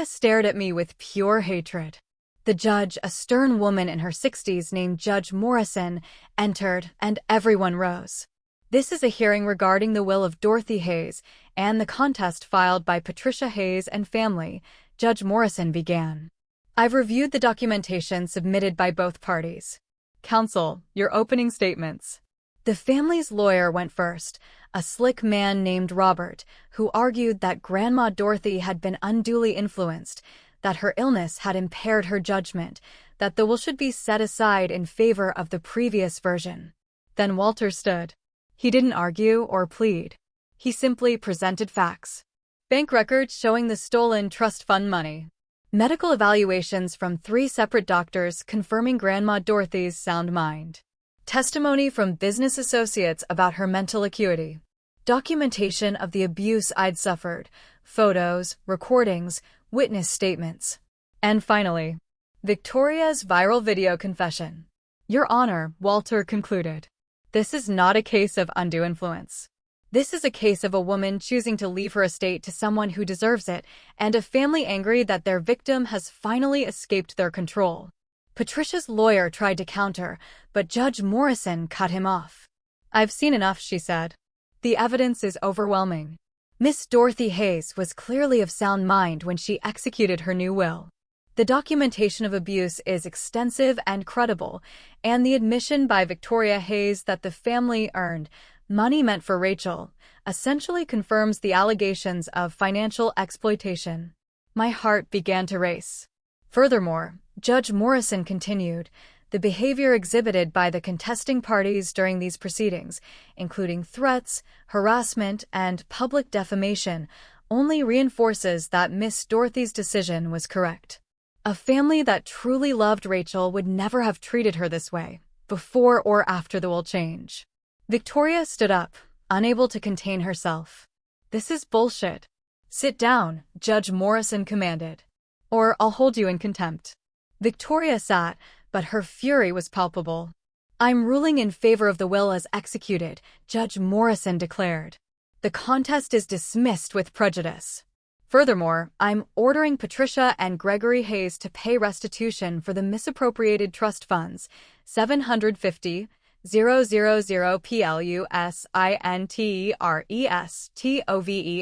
stared at me with pure hatred. The judge, a stern woman in her 60s named Judge Morrison, entered, and everyone rose. This is a hearing regarding the will of Dorothy Hayes and the contest filed by Patricia Hayes and family, Judge Morrison began. I've reviewed the documentation submitted by both parties. Counsel, your opening statements. The family's lawyer went first, a slick man named Robert, who argued that Grandma Dorothy had been unduly influenced, that her illness had impaired her judgment, that the will should be set aside in favor of the previous version. Then Walter stood. He didn't argue or plead. He simply presented facts. Bank records showing the stolen trust fund money. Medical evaluations from 3 separate doctors confirming Grandma Dorothy's sound mind. Testimony from business associates about her mental acuity. Documentation of the abuse I'd suffered. Photos, recordings, witness statements. And finally, Victoria's viral video confession. Your Honor, Walter concluded. This is not a case of undue influence. This is a case of a woman choosing to leave her estate to someone who deserves it, and a family angry that their victim has finally escaped their control. Patricia's lawyer tried to counter, but Judge Morrison cut him off. I've seen enough, she said. The evidence is overwhelming. Miss Dorothy Hayes was clearly of sound mind when she executed her new will. The documentation of abuse is extensive and credible, and the admission by Victoria Hayes that the family earned money meant for Rachel essentially confirms the allegations of financial exploitation. My heart began to race. Furthermore, Judge Morrison continued, the behavior exhibited by the contesting parties during these proceedings, including threats, harassment, and public defamation, only reinforces that Miss Dorothy's decision was correct. A family that truly loved Rachel would never have treated her this way, before or after the will change. Victoria stood up, unable to contain herself. This is bullshit. Sit down, Judge Morrison commanded. Or I'll hold you in contempt. Victoria sat, but her fury was palpable. I'm ruling in favor of the will as executed, Judge Morrison declared. The contest is dismissed with prejudice. Furthermore, I'm ordering Patricia and Gregory Hayes to pay restitution for the misappropriated trust funds, $750,000 plus INTERES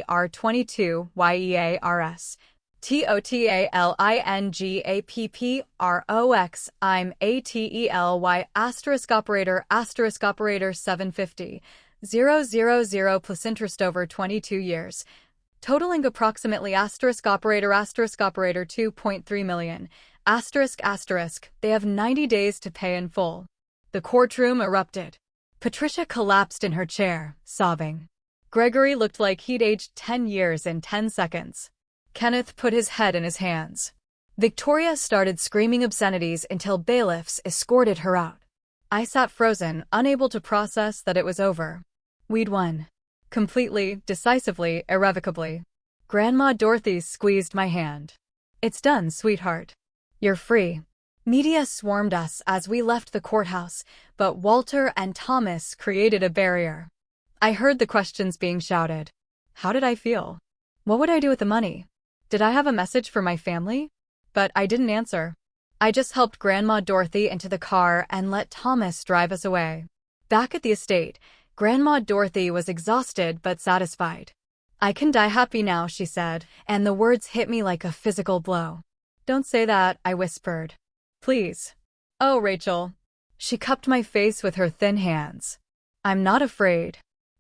TOVER 22 YEARS TOTALINGAPPROX I'm ATELY *** 750 000 plus interest over 22 years, totaling approximately *** 2.3 million. They have 90 days to pay in full. The courtroom erupted. Patricia collapsed in her chair, sobbing. Gregory looked like he'd aged 10 years in 10 seconds. Kenneth put his head in his hands. Victoria started screaming obscenities until bailiffs escorted her out. I sat frozen, unable to process that it was over. We'd won. Completely, decisively, irrevocably. Grandma Dorothy squeezed my hand. It's done, sweetheart. You're free. Media swarmed us as we left the courthouse, but Walter and Thomas created a barrier. I heard the questions being shouted. How did I feel? What would I do with the money? Did I have a message for my family? But I didn't answer. I just helped Grandma Dorothy into the car and let Thomas drive us away. Back at the estate, Grandma Dorothy was exhausted but satisfied. I can die happy now, she said, and the words hit me like a physical blow. Don't say that, I whispered. Please. Oh, Rachel. She cupped my face with her thin hands. I'm not afraid.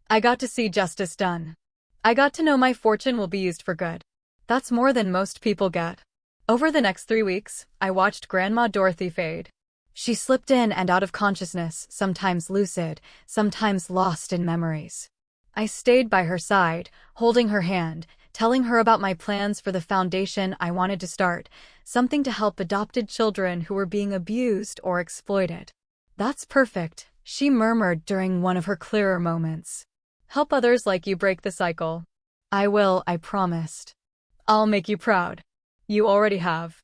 I got to see justice done. I got to know my fortune will be used for good. That's more than most people get. Over the next 3 weeks, I watched Grandma Dorothy fade. She slipped in and out of consciousness, sometimes lucid, sometimes lost in memories. I stayed by her side, holding her hand, telling her about my plans for the foundation I wanted to start, something to help adopted children who were being abused or exploited. "That's perfect," she murmured during one of her clearer moments. "Help others like you break the cycle." "I will," I promised. "I'll make you proud." "You already have."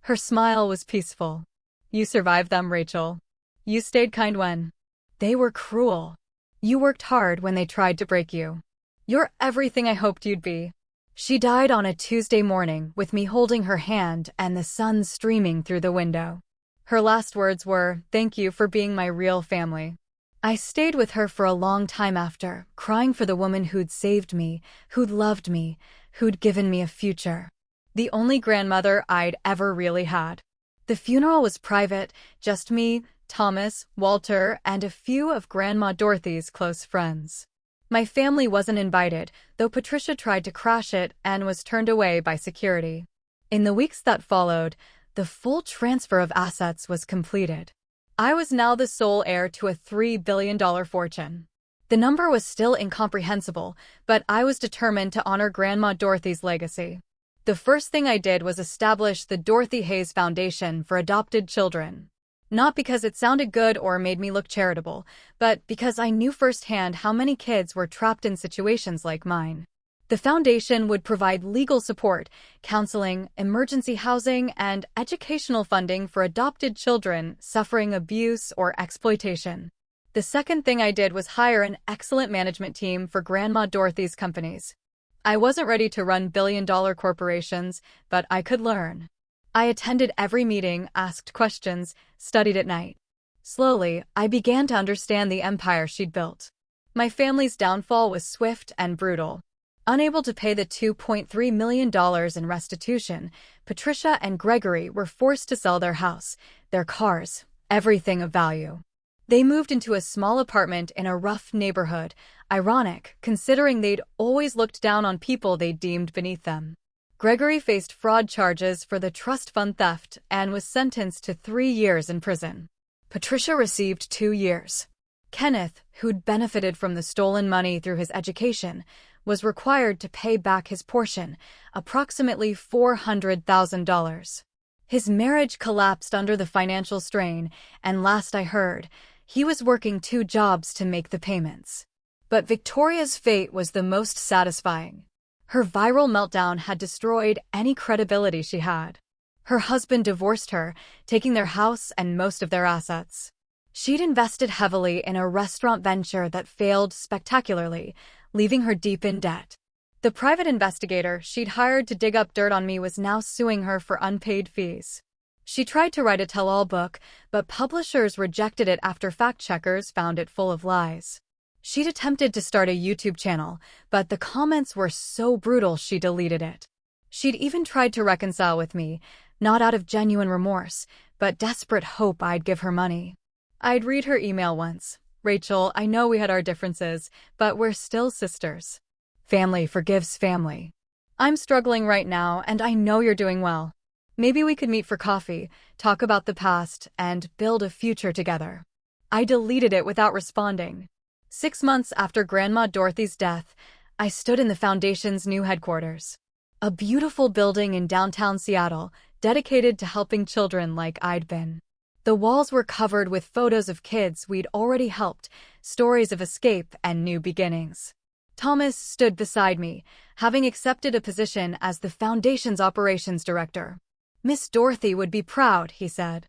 Her smile was peaceful. "You survived them, Rachel. You stayed kind when they were cruel. You worked hard when they tried to break you. You're everything I hoped you'd be." She died on a Tuesday morning with me holding her hand and the sun streaming through the window. Her last words were, "Thank you for being my real family." I stayed with her for a long time after, crying for the woman who'd saved me, who'd loved me, who'd given me a future. The only grandmother I'd ever really had. The funeral was private, just me, Thomas, Walter, and a few of Grandma Dorothy's close friends. My family wasn't invited, though Patricia tried to crash it and was turned away by security. In the weeks that followed, the full transfer of assets was completed. I was now the sole heir to a $3 billion fortune. The number was still incomprehensible, but I was determined to honor Grandma Dorothy's legacy. The first thing I did was establish the Dorothy Hayes Foundation for Adopted Children. Not because it sounded good or made me look charitable, but because I knew firsthand how many kids were trapped in situations like mine. The foundation would provide legal support, counseling, emergency housing, and educational funding for adopted children suffering abuse or exploitation. The second thing I did was hire an excellent management team for Grandma Dorothy's companies. I wasn't ready to run billion-dollar corporations, but I could learn. I attended every meeting, asked questions, studied at night. Slowly, I began to understand the empire she'd built. My family's downfall was swift and brutal. Unable to pay the $2.3 million in restitution, Patricia and Gregory were forced to sell their house, their cars, everything of value. They moved into a small apartment in a rough neighborhood, ironic, considering they'd always looked down on people they deemed beneath them. Gregory faced fraud charges for the trust fund theft and was sentenced to 3 years in prison. Patricia received 2 years. Kenneth, who'd benefited from the stolen money through his education, was required to pay back his portion, approximately $400,000. His marriage collapsed under the financial strain, and last I heard, he was working 2 jobs to make the payments. But Victoria's fate was the most satisfying. Her viral meltdown had destroyed any credibility she had. Her husband divorced her, taking their house and most of their assets. She'd invested heavily in a restaurant venture that failed spectacularly, leaving her deep in debt. The private investigator she'd hired to dig up dirt on me was now suing her for unpaid fees. She tried to write a tell-all book, but publishers rejected it after fact-checkers found it full of lies. She'd attempted to start a YouTube channel, but the comments were so brutal she deleted it. She'd even tried to reconcile with me, not out of genuine remorse, but desperate hope I'd give her money. I'd read her email once. "Rachel, I know we had our differences, but we're still sisters. Family forgives family. I'm struggling right now, and I know you're doing well. Maybe we could meet for coffee, talk about the past, and build a future together." I deleted it without responding. 6 months after Grandma Dorothy's death, I stood in the foundation's new headquarters. A beautiful building in downtown Seattle, dedicated to helping children like I'd been. The walls were covered with photos of kids we'd already helped, stories of escape and new beginnings. Thomas stood beside me, having accepted a position as the foundation's operations director. "Miss Dorothy would be proud," he said.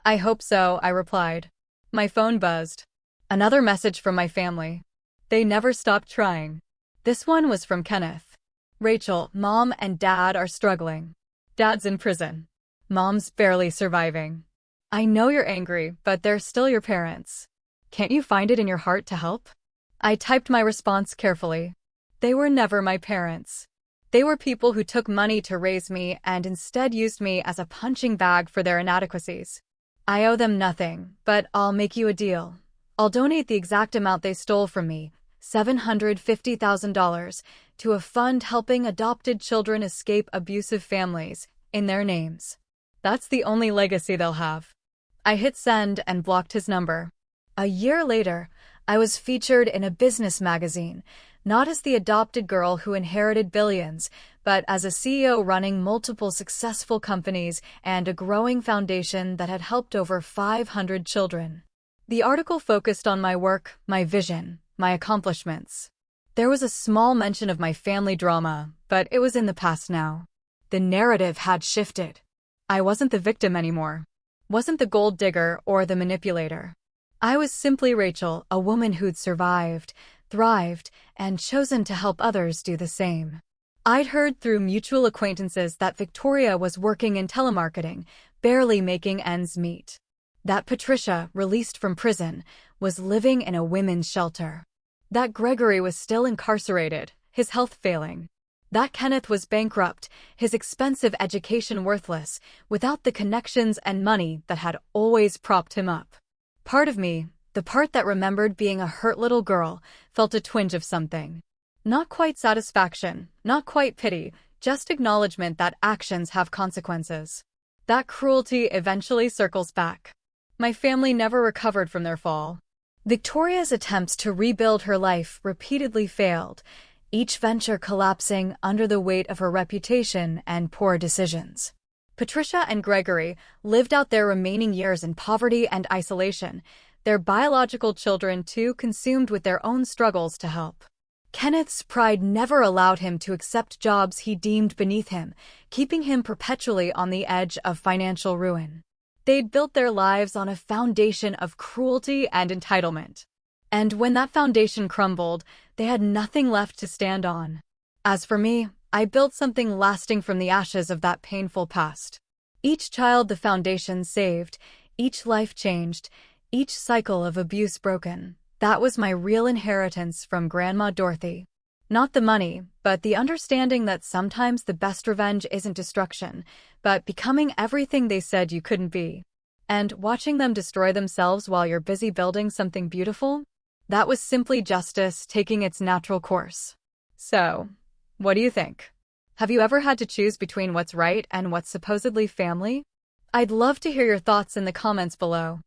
"I hope so," I replied. My phone buzzed. Another message from my family. They never stopped trying. This one was from Kenneth. "Rachel, Mom and Dad are struggling. Dad's in prison. Mom's barely surviving. I know you're angry, but they're still your parents. Can't you find it in your heart to help?" I typed my response carefully. They were never my parents. They were people who took money to raise me and instead used me as a punching bag for their inadequacies. I owe them nothing, but I'll make you a deal. I'll donate the exact amount they stole from me, $750,000, to a fund helping adopted children escape abusive families, in their names. That's the only legacy they'll have. I hit send and blocked his number. A year later, I was featured in a business magazine, Not as the adopted girl who inherited billions, but as a CEO running multiple successful companies and a growing foundation that had helped over 500 children. The article focused on my work, my vision, my accomplishments. There was a small mention of my family drama, but it was in the past now. The narrative had shifted. I wasn't the victim anymore. Wasn't the gold digger or the manipulator. I was simply Rachel, a woman who'd survived, thrived, and chosen to help others do the same. I'd heard through mutual acquaintances that Victoria was working in telemarketing, barely making ends meet. That Patricia, released from prison, was living in a women's shelter. That Gregory was still incarcerated, his health failing. That Kenneth was bankrupt, his expensive education worthless, without the connections and money that had always propped him up. Part of me, the part that remembered being a hurt little girl, felt a twinge of something. Not quite satisfaction, not quite pity, just acknowledgement that actions have consequences. That cruelty eventually circles back. My family never recovered from their fall. Victoria's attempts to rebuild her life repeatedly failed, each venture collapsing under the weight of her reputation and poor decisions. Patricia and Gregory lived out their remaining years in poverty and isolation, their biological children too consumed with their own struggles to help. Kenneth's pride never allowed him to accept jobs he deemed beneath him, keeping him perpetually on the edge of financial ruin. They'd built their lives on a foundation of cruelty and entitlement. And when that foundation crumbled, they had nothing left to stand on. As for me, I built something lasting from the ashes of that painful past. Each child the foundation saved, each life changed, each cycle of abuse broken. That was my real inheritance from Grandma Dorothy. Not the money, but the understanding that sometimes the best revenge isn't destruction, but becoming everything they said you couldn't be. And watching them destroy themselves while you're busy building something beautiful? That was simply justice taking its natural course. So, what do you think? Have you ever had to choose between what's right and what's supposedly family? I'd love to hear your thoughts in the comments below.